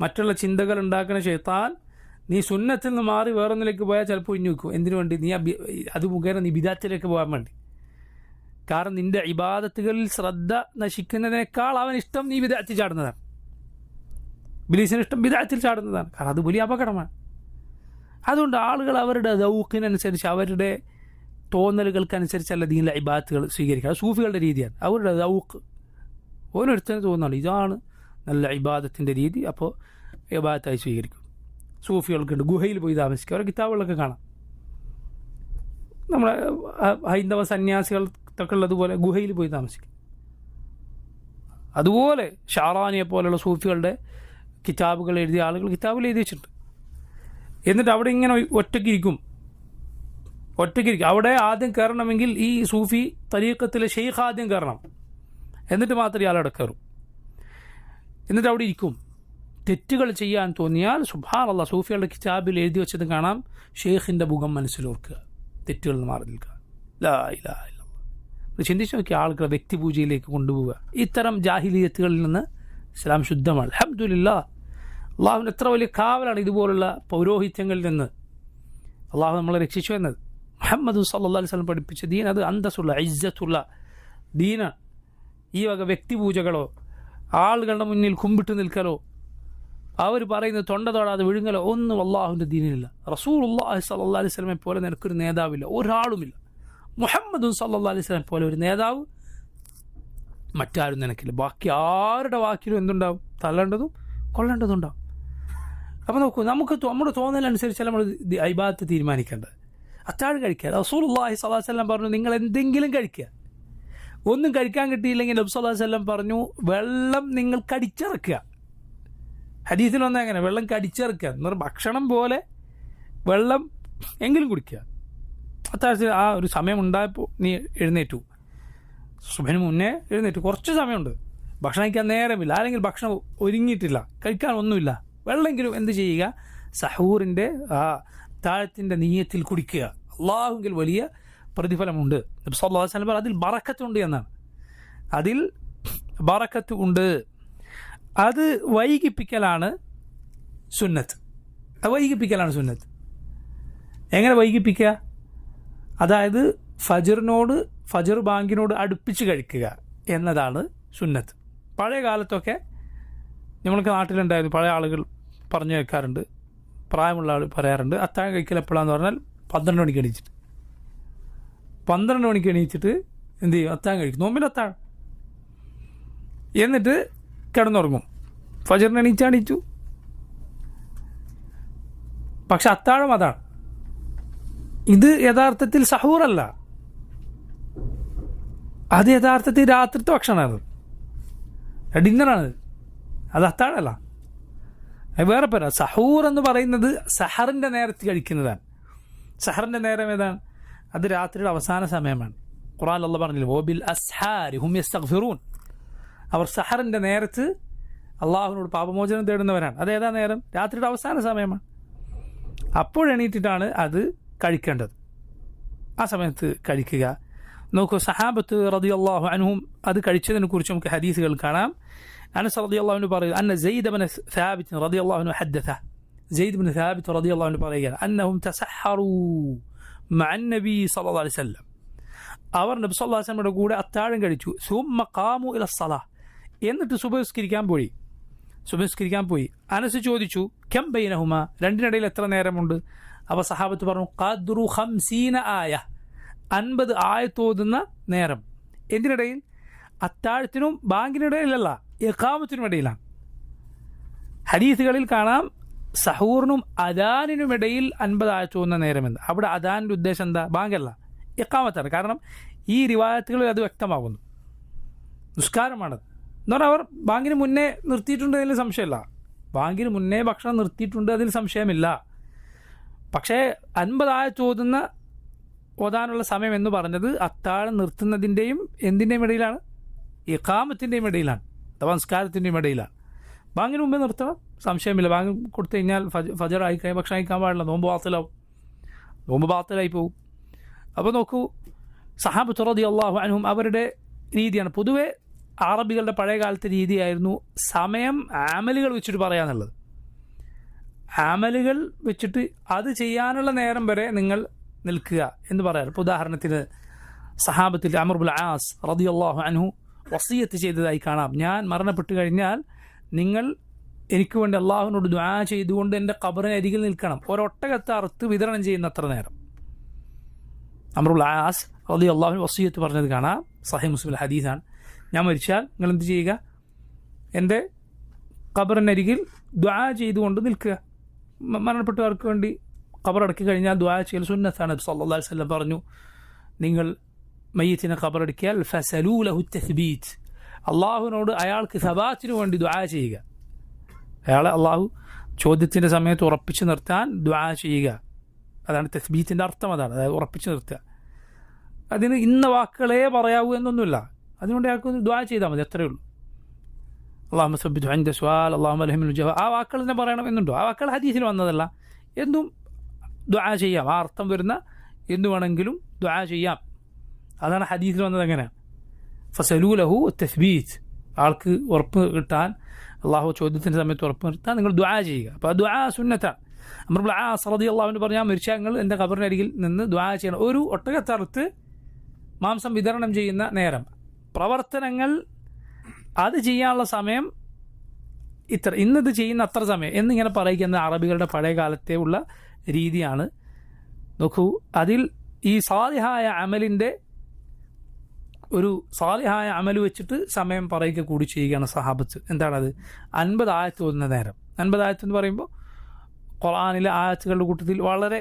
മറ്റുള്ള ചിന്തകൾ ഉണ്ടാക്കുന്ന ശൈത്താൻ നീ സുന്നത്തിൽ നിന്ന് മാറി വേറൊന്നിലേക്ക് പോയാൽ ചിലപ്പോൾ ഇഞ്ഞു വെക്കും. എന്തിനു വേണ്ടി? നീ അത് മുഖേന നീ ബിദ്അത്തിലേക്ക് പോകാൻ വേണ്ടി. കാരണം നിന്റെ ഇബാദത്തുകളിൽ ശ്രദ്ധ നശിക്കുന്നതിനേക്കാൾ അവനിഷ്ടം നീ ബിദ്അത്തിൽ ചാടുന്നതാണ്. ഇബ്ലീസിന് ഇഷ്ടം ബിദ്അത്തിൽ ചാടുന്നതാണ്. കാരണം അത് വലിയ അപകടമാണ്. അതുകൊണ്ട് ആളുകൾ അവരുടെ ദൗഖിനനുസരിച്ച്, അവരുടെ തോന്നലുകൾക്കനുസരിച്ചല്ല ദീനിലെ ഇബാദത്തുകൾ സ്വീകരിക്കുക. അത് സൂഫികളുടെ രീതിയാണ്. അവരുടെ ദൗഖ്, ഓരോരുത്തരും തോന്നുന്നു ഇതാണ് നല്ല ഇബാദത്തിൻ്റെ രീതി, അപ്പോൾ ഇബാദത്തായി സ്വീകരിക്കും. സൂഫികൾക്കുണ്ട് ഗുഹയിൽ പോയി താമസിക്കുക. അവരുടെ കിതാബുകളൊക്കെ കാണാം. നമ്മുടെ ഹൈന്ദവ സന്യാസികൾക്കൊക്കെ ഉള്ളതുപോലെ ഗുഹയിൽ പോയി താമസിക്കും. അതുപോലെ ഷാറാനിയെ പോലെയുള്ള സൂഫികളുടെ കിതാബുകൾ എഴുതിയ ആളുകൾ കിതാബുകൾ എഴുതി വെച്ചിട്ടുണ്ട്. എന്നിട്ട് അവിടെ ഇങ്ങനെ ഒറ്റയ്ക്കിരിക്കും. അവിടെ ആദ്യം കയറണമെങ്കിൽ ഈ സൂഫി തരീഖത്തിലെ ഷെയ്ഖ് ആദ്യം കയറണം, എന്നിട്ട് മാത്രമേ ഇയാളവിടെ കയറും. എന്നിട്ട് അവിടെ ഇരിക്കും. തെറ്റുകൾ ചെയ്യാൻ തോന്നിയാൽ സുബ്ഹാനല്ലാഹ്, സൂഫികളുടെ കിതാബിൽ എഴുതി വെച്ചത് കാണാം, ഷെയ്ഖിൻ്റെ മുഖം മനസ്സിലോർക്കുക, തെറ്റുകളിൽ നിന്ന് മാറി നിൽക്കുക. ലാ ഇലാഹ ഇല്ലല്ലാഹ്. ചിന്തിച്ച് നോക്കിയ ആളുകളെ വ്യക്തിപൂജയിലേക്ക് കൊണ്ടുപോവുക. ഇത്തരം ജാഹിലിയത്തുകളിൽ നിന്ന് ഇസ്ലാം ശുദ്ധമാണ്. അൽഹംദുലില്ലാഹ്, അള്ളാഹുവിന് എത്ര വലിയ കാവലാണ് ഇതുപോലുള്ള പൗരോഹിത്യങ്ങളിൽ നിന്ന് അള്ളാഹു നമ്മളെ രക്ഷിച്ചു എന്നത്. മുഹമ്മദ് സല്ലല്ലാഹു അലൈഹി വസല്ലം പഠിപ്പിച്ച ദീൻ അത് അന്തസ്സുള്ള ഇസ്സത്തുള്ള ദീനാണ്. ഈ വക വ്യക്തിപൂജകളോ ആളുകളുടെ മുന്നിൽ കുമ്പിട്ട് നിൽക്കലോ അവർ പറയുന്നത് തൊണ്ട തൊടാതെ വിഴുങ്ങലോ ഒന്നും അള്ളാഹുവിൻ്റെ ദീനിലില്ല. റസൂലുള്ളാഹി സ്വല്ലല്ലാഹു അലൈഹി വസല്ലമയെ പോലെ നിനക്കൊരു നേതാവില്ല, ഒരാളുമില്ല. മുഹമ്മദ് സല്ലല്ലാഹു അലൈഹി വസല്ലം പോലെ ഒരു നേതാവ് മറ്റാരും നിനക്കില്ല. ബാക്കി ആരുടെ വാക്കിലും എന്തുണ്ടാവും? തള്ളേണ്ടതും കൊള്ളേണ്ടതുണ്ടാവും. അപ്പോൾ നോക്കൂ, നമുക്ക് നമ്മുടെ തോന്നലനുസരിച്ച് നമ്മൾ ഇബാദത്ത് തീരുമാനിക്കേണ്ടത്. അത്താഴം കഴിക്കുക, റസൂലുള്ളാഹി സ്വല്ലല്ലാഹു അലൈഹി വസല്ലം പറഞ്ഞു നിങ്ങൾ എന്തെങ്കിലും കഴിക്കുക. ഒന്നും കഴിക്കാൻ കിട്ടിയില്ലെങ്കിൽ നബി സല്ലല്ലാഹു അലൈഹി വസല്ലം പറഞ്ഞു വെള്ളം നിങ്ങൾ കടിച്ചിറക്കുക. ഹദീസിൽ വന്നാൽ എങ്ങനെ? വെള്ളം കടിച്ചിറക്കുക എന്നൊരു ഭക്ഷണം പോലെ വെള്ളം എങ്കിലും കുടിക്കുക. അത്താഴത്തിൽ ആ ഒരു സമയം ഉണ്ടായപ്പോൾ നീ എഴുന്നേറ്റു, സുബഹിന് മുന്നേ എഴുന്നേറ്റു, കുറച്ച് സമയമുണ്ട്, ഭക്ഷണം കഴിക്കാൻ നേരമില്ല, അല്ലെങ്കിൽ ഭക്ഷണം ഒരുങ്ങിയിട്ടില്ല, കഴിക്കാൻ ഒന്നുമില്ല, വെള്ളമെങ്കിലും എന്ത് ചെയ്യുക? സഹൂറിൻ്റെ ആ താഴത്തിൻ്റെ നീയത്തിൽ കുടിക്കുക. അള്ളാഹുവിൽ വലിയ പ്രതിഫലമുണ്ട്. നബി സല്ലല്ലാഹു അലൈഹി വസല്ലം അതിൽ ബറക്കത്തുണ്ട് എന്നാണ്. അതിൽ ബറക്കത്ത് ഉണ്ട്. അത് വൈകിപ്പിക്കലാണ് സുന്നത്ത്. വൈകിപ്പിക്കലാണ് സുന്നത്ത്. എങ്ങനെ വൈകിപ്പിക്കുക? അതായത് ഫജർ ബാങ്കിനോട് അടുപ്പിച്ച് കഴിക്കുക എന്നതാണ് സുന്നത്ത്. പഴയ കാലത്തൊക്കെ നമ്മൾക്ക് നാട്ടിലുണ്ടായിരുന്നു, പഴയ ആളുകൾ പറഞ്ഞു കേൾക്കാറുണ്ട്, പ്രായമുള്ള ആൾ പറയാറുണ്ട്, അത്താഴം കഴിക്കൽ എപ്പോഴാന്ന് പറഞ്ഞാൽ 12 മണിക്ക് എണീച്ചിട്ട് 12 മണിക്ക് എണീച്ചിട്ട് എന്ത് ചെയ്യും? അത്താഴം കഴിക്കും, നോമ്പിൻ്റെ അത്താഴം. എന്നിട്ട് കിടന്നുറങ്ങും. ഫജറിന് എണീച്ചു. പക്ഷെ അത്താഴം അതാണ്. ഇത് യഥാർത്ഥത്തിൽ സഹൂറല്ല, അത് യഥാർത്ഥത്തിൽ രാത്രിത്തെ ഭക്ഷണമാണ്, ഡിന്നറാണ്. അത് അത്താഴമല്ല, വേറെ പേരാ. സഹൂർ എന്ന് പറയുന്നത് സഹറിൻ്റെ നേരത്ത് കഴിക്കുന്നതാണ്. സഹറിൻ്റെ നേരം ഏതാണ്? അത് രാത്രിയുടെ അവസാന സമയമാണ്. ഖുർആൻ അല്ലാഹ് പറഞ്ഞില്ലേ, വബിൽ അസ്ഹാരി ഹും യസ്തഗ്ഫിറൂൻ. അവർ സഹറിൻ്റെ നേരത്ത് അള്ളാഹുവിനോട് പാപമോചനം തേടുന്നവരാണ്. അതേതാ നേരം? രാത്രിയുടെ അവസാന സമയമാണ്. അപ്പോഴെണീറ്റിട്ടാണ് അത് കഴിക്കേണ്ടത്. ആ സമയത്ത് കഴിക്കുക. നോക്കൂ, സഹാബത്ത് റളിയല്ലാഹു അൻഹും അത് കഴിച്ചതിനെ കുറിച്ച് നമുക്ക് ഹദീസുകൾ കാണാം. അനസ് റളിയല്ലാഹു അൻഹു പറയുന്നു, അന്ന സെയ്ദ് ഇബ്നു സാബിത്ത് റളിയല്ലാഹു അൻഹു ഹദ്ദസ, സെയ്ദ് ഇബ്നു സാബിത്ത് റളിയല്ലാഹു അൻഹു പറയുകയാണ്, അന്നഹും തസഹറൂ മഅൻ നബി സല്ലല്ലാഹു അലൈഹി വസല്ലം. അവർ നബി സല്ലല്ലാഹു അലൈഹി വസല്ലമയുടെ കൂടെ അത്താഴം കഴിച്ചു. സുമ്മ ഖാമു ഇല സ്വലാഹ്, എന്നിട്ട് സുബഹിസ്കരിക്കാൻ പോയി. അനസ് ചോദിച്ചു, കം ബൈനഹുമ, രണ്ടിനിടയിൽ എത്ര നേരമുണ്ട്? അപ്പോൾ സഹാബത്ത് പറഞ്ഞു, ഖദ്റു 50 ആയ, 50 ആയത്തോതുന്ന നേരം. എന്തിനിടയിൽ? അത്താഴത്തിനും ബാങ്കിനിടയിലല്ല, ഇഖാമത്തിനും ഇടയിലാണ്. ഹദീസുകളിൽ കാണാം സഹൂറിനും അദാനിനുമിടയിൽ 50 ആയത്തോതുന്ന നേരമെന്ന്. അവിടെ അദാനിൻ്റെ ഉദ്ദേശം എന്താ? ബാങ്കല്ല, ഇഖാമത്താണ്. കാരണം ഈ റിവായത്തുകളിൽ അത് വ്യക്തമാകുന്നു, നിസ്കാരമാണത് എന്ന് പറഞ്ഞാൽ അവർ ബാങ്കിന് മുന്നേ നിർത്തിയിട്ടുണ്ട്, അതിൽ സംശയമില്ല. ബാങ്കിന് മുന്നേ ഭക്ഷണം നിർത്തിയിട്ടുണ്ട്, അതിൽ സംശയമില്ല. പക്ഷേ 50 ആയത്തോതുന്ന ഓതാനുള്ള സമയം എന്ന് പറഞ്ഞത് അത്താഴം നിർത്തുന്നതിൻ്റെയും എന്തിൻ്റെയും ഇടയിലാണ്? ഇഖാമത്തിൻ്റെയും ഇടയിലാണ്, അഥവാ സംസ്കാരത്തിൻ്റെയും ഇടയിലാണ്. ബാങ്കിന് മുമ്പേ നിർത്തണം, സംശയമില്ല. ബാങ്ക് കൊടുത്തു കഴിഞ്ഞാൽ ഫജർ ആയിക്കഴിഞ്ഞാൽ ഭക്ഷണം കഴിക്കാൻ പാടില്ല, നോമ്പ് ബാത്തിലായി പോകും. അപ്പോൾ നോക്കൂ, സഹാബത്ത് റളിയല്ലാഹു അൻഹും അവരുടെ രീതിയാണ്. പൊതുവെ അറബികളുടെ പഴയ കാലത്തെ രീതിയായിരുന്നു സമയം അമലുകൾ വെച്ചിട്ട് പറയാന്നുള്ളത്. അമലുകൾ വെച്ചിട്ട് അത് ചെയ്യാനുള്ള നേരം വരെ നിങ്ങൾ നിൽക്കുക എന്ന് പറയാറ്. ഇപ്പോൾ ഉദാഹരണത്തിന് സഹാബത്തിൽ അമർ ഇബ്നുൽ ആസ് റളിയല്ലാഹു അൻഹു വസിയത്ത് ചെയ്തതായി കാണാം, ഞാൻ മരണപ്പെട്ടു കഴിഞ്ഞാൽ നിങ്ങൾ എനിക്ക് വേണ്ടി അള്ളാഹുവിനോട് ദുആ ചെയ്തുകൊണ്ട് എൻ്റെ ഖബറിന് അരികിൽ നിൽക്കണം, ഒരൊട്ടകത്തെ അറുത്ത് വിതരണം ചെയ്യുന്ന അത്ര നേരം. അമർ ഇബ്നുൽ ആസ് റളിയല്ലാഹു അൻഹു വസിയത്ത് പറഞ്ഞത് കാണാം, സഹീഹ് മുസ്ലിം ഹദീസാണ്. ഞാൻ മരിച്ചാൽ നിങ്ങൾ എന്ത് ചെയ്യുക? എൻ്റെ ഖബറിനരികിൽ ദുആ ചെയ്തുകൊണ്ട് നിൽക്കുക. മരണപ്പെട്ടവർക്ക് വേണ്ടി ഖബറടക്കി കഴിഞ്ഞാൽ ദുആ ചെയ്യൽ സുന്നത്താണ്. നബി സല്ലല്ലാഹു അലൈഹി വസല്ലം പറഞ്ഞു, നിങ്ങൾ മയ്യിത്തിനെ ഖബറടക്കിയാൽ ഫസലൂ ലഹു തസ്ബീത്ത്, അള്ളാഹുവിനോട് അയാൾക്ക് സബാത്തിന് വേണ്ടി ദുആ ചെയ്യുക. അയാളെ അള്ളാഹു ചോദ്യത്തിൻ്റെ സമയത്ത് ഉറപ്പിച്ച് നിർത്താൻ ദുആ ചെയ്യുക. അതാണ് തസ്ബീത്തിൻ്റെ അർത്ഥം, അതാണ്, അതായത് ഉറപ്പിച്ച് നിർത്തുക. അതിന് ഇന്ന വാക്കുകളെ പറയാവൂ എന്നൊന്നുമില്ല, അതിനുവേണ്ടി അയാൾക്ക് ദുആ ചെയ്താൽ മതി, അത്രയേ ഉള്ളൂ. അല്ലാഹുമ്മ സബ്ബിത്ഹു ഇൻദ സുആൽ, അല്ലാഹുമ്മ അൽഹിംഹുൽ ജവാബ്, ആ വാക്കുകൾ തന്നെ പറയണം എന്നുണ്ടോ? ആ വാക്കുകൾ ഹദീസിൽ വന്നതല്ല, എന്തും ദുആ ചെയ്യാം, ആ അർത്ഥം വരുന്ന എന്തു വേണമെങ്കിലും ദുആ ചെയ്യാം. അതാണ് ഹദീസിൽ വന്നത്. എങ്ങനെയാണ്? ഫസലൂ ലഹു തസ്ബീത്ത്, ആൾക്ക് ഉറപ്പ് കിട്ടാൻ, അള്ളാഹു ചോദ്യത്തിൻ്റെ സമയത്ത് ഉറപ്പ് കിട്ടാൻ നിങ്ങൾ ദുആ ചെയ്യുക. അപ്പോൾ ആ ദുആ സുന്നത്താണ്. അമർ ഇബ്നുൽ ആസ് റളിയല്ലാഹു അൻഹു പറഞ്ഞാൽ, മരിച്ചാൽ നിങ്ങൾ എൻ്റെ ഖബറിനരികിൽ നിന്ന് ദുആ ചെയ്യണം. ഒരു ഒട്ടകത്തറുത്ത് മാംസം വിതരണം ചെയ്യുന്ന നേരം, പ്രവർത്തനങ്ങൾ അത് ചെയ്യാനുള്ള സമയം ഇത്ര, ഇന്നത് ചെയ്യുന്ന അത്ര സമയം എന്നിങ്ങനെ പറയുന്ന അറബികളുടെ പഴയ കാലത്തെ ഉള്ള രീതിയാണ്. നോക്കൂ, അതിൽ ഈ സാലിഹായ അമലിൻ്റെ ഒരു സാലിഹായ അമൽ വെച്ചിട്ട് സമയം പറയുക കൂടി ചെയ്യുകയാണ് സഹാബത്ത്. എന്താണത്? 50 ആയത്ത് ഓതുന്ന നേരം. 50 ആയത്ത് എന്ന് പറയുമ്പോൾ ഖുർആനിലെ ആയത്തുകളുടെ കൂട്ടത്തിൽ വളരെ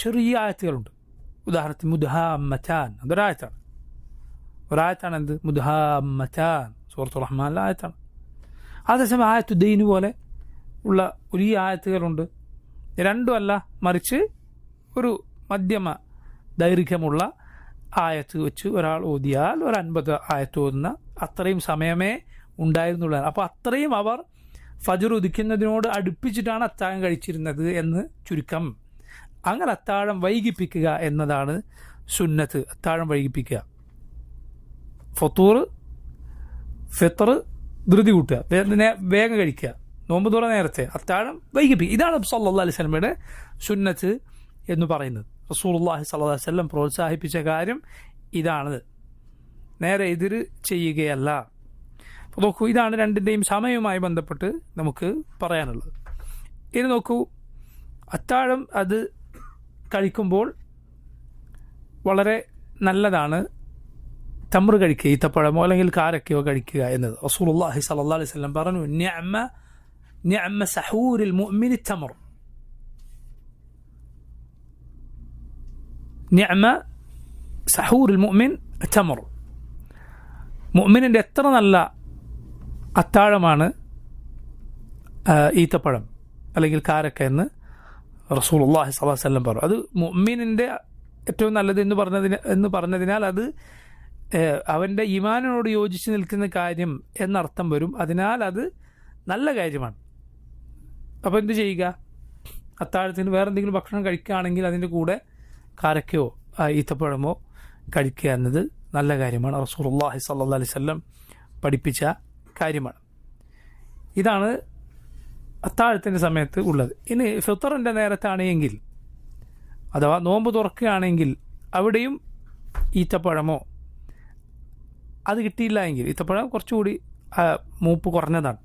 ചെറിയ ആയത്തുകളുണ്ട്. ഉദാഹരണത്തിന് മുദ്ഹാമ്മത്താൻ, അതൊരായത്താണ്. ഒരായത്താണ് എന്ത്? മുദ്ഹാമ്മത്താൻ, സൂറത്തുർ റഹ്മാനിലെ ആയത്താണ്. അതേസമയം ആയത്തു ദൈന് പോലെ ഉള്ള വലിയ ആയത്തുകളുണ്ട്. രണ്ടുമല്ല, മറിച്ച് ഒരു മധ്യമ ദൈർഘ്യമുള്ള ആയത്ത് വെച്ച് ഒരാൾ ഓതിയാൽ ഒരു 50 ആയത്ത് ഓതുന്ന അത്രയും സമയമേ ഉണ്ടായിരുന്നുള്ളതാണ്. അപ്പോൾ അത്രയും അവർ ഫജ്ർ ഉദിക്കുന്നതിനോട് അടുപ്പിച്ചിട്ടാണ് അത്താഴം കഴിച്ചിരുന്നത് എന്ന് ചുരുക്കം. അങ്ങനെ അത്താഴം വൈകിപ്പിക്കുക എന്നതാണ് സുന്നത്ത്. അത്താഴം വൈകിപ്പിക്കുക, ഫത്തൂർ ഫിത്തർ ധൃതി കൂട്ടുക, വേഗം കഴിക്കുക, നോമ്പ് തുറ നേരത്തെ, അത്താഴം വൈകിപ്പിക്കുക. ഇതാണ് സല്ലല്ലാഹു അലൈഹി വസല്ലമയുടെ സുന്നത്ത് എന്ന് പറയുന്നത്. റസൂലുള്ളാഹി സ്വല്ലല്ലാഹു അലൈഹി വസല്ലം പ്രോത്സാഹിപ്പിച്ച കാര്യം ഇതാണ്, നേരെ എതിര് ചെയ്യുകയല്ല. അപ്പോൾ നോക്കൂ, ഇതാണ് രണ്ടിൻ്റെയും സമയവുമായി ബന്ധപ്പെട്ട് നമുക്ക് പറയാനുള്ളത്. ഇനി നോക്കൂ, അത്താഴം അത് കഴിക്കുമ്പോൾ വളരെ നല്ലതാണ് തമ്ര് കഴിക്കുക, ഈത്തപ്പഴമോ അല്ലെങ്കിൽ കാരക്കയോ കഴിക്കുക എന്നത്. റസൂലുള്ളാഹി സ്വല്ലല്ലാഹു അലൈഹി വസല്ലം പറഞ്ഞു, നിഅമ സഹൂരിൽ മുഅ്മിനി തമർ, നിഅമ സഹൂരിൽ മുഅ്മിൻ തമർ. മുഅ്മിനിൻ്റെ എത്ര നല്ല അത്താഴമാണ് ഈത്തപ്പഴം അല്ലെങ്കിൽ കാരക്ക എന്ന് റസൂലുള്ളാഹി സ്വല്ലല്ലാഹു അലൈഹി വസല്ലം പറഞ്ഞു. അത് മുഅ്മിനിൻ്റെ ഏറ്റവും നല്ലത് എന്ന് പറഞ്ഞതിനാൽ അത് അവൻ്റെ ഈമാനിനോട് യോജിച്ച് നിൽക്കുന്ന കാര്യം എന്നർത്ഥം വരും. അതിനാൽ അത് നല്ല കാര്യമാണ്. അപ്പോൾ എന്ത് ചെയ്യുക? അത്താഴത്തിന് വേറെ എന്തെങ്കിലും ഭക്ഷണം കഴിക്കുകയാണെങ്കിൽ അതിൻ്റെ കൂടെ കാരക്കയോ ഈത്തപ്പഴമോ കഴിക്കുക എന്നത് നല്ല കാര്യമാണ്. റസൂലുള്ളാഹി സ്വല്ലല്ലാഹു അലൈഹി വസല്ലം പഠിപ്പിച്ച കാര്യമാണ്. ഇതാണ് അത്താഴത്തിൻ്റെ സമയത്ത് ഉള്ളത്. ഇനി ഫിത്തറിൻ്റെ നേരത്താണെങ്കിൽ, അഥവാ നോമ്പ് തുറക്കുകയാണെങ്കിൽ അവിടെയും ഈത്തപ്പഴമോ അത് കിട്ടിയില്ല എങ്കിൽ, ഈത്തപ്പഴം കുറച്ചുകൂടി മൂപ്പ് കുറഞ്ഞതാണ്,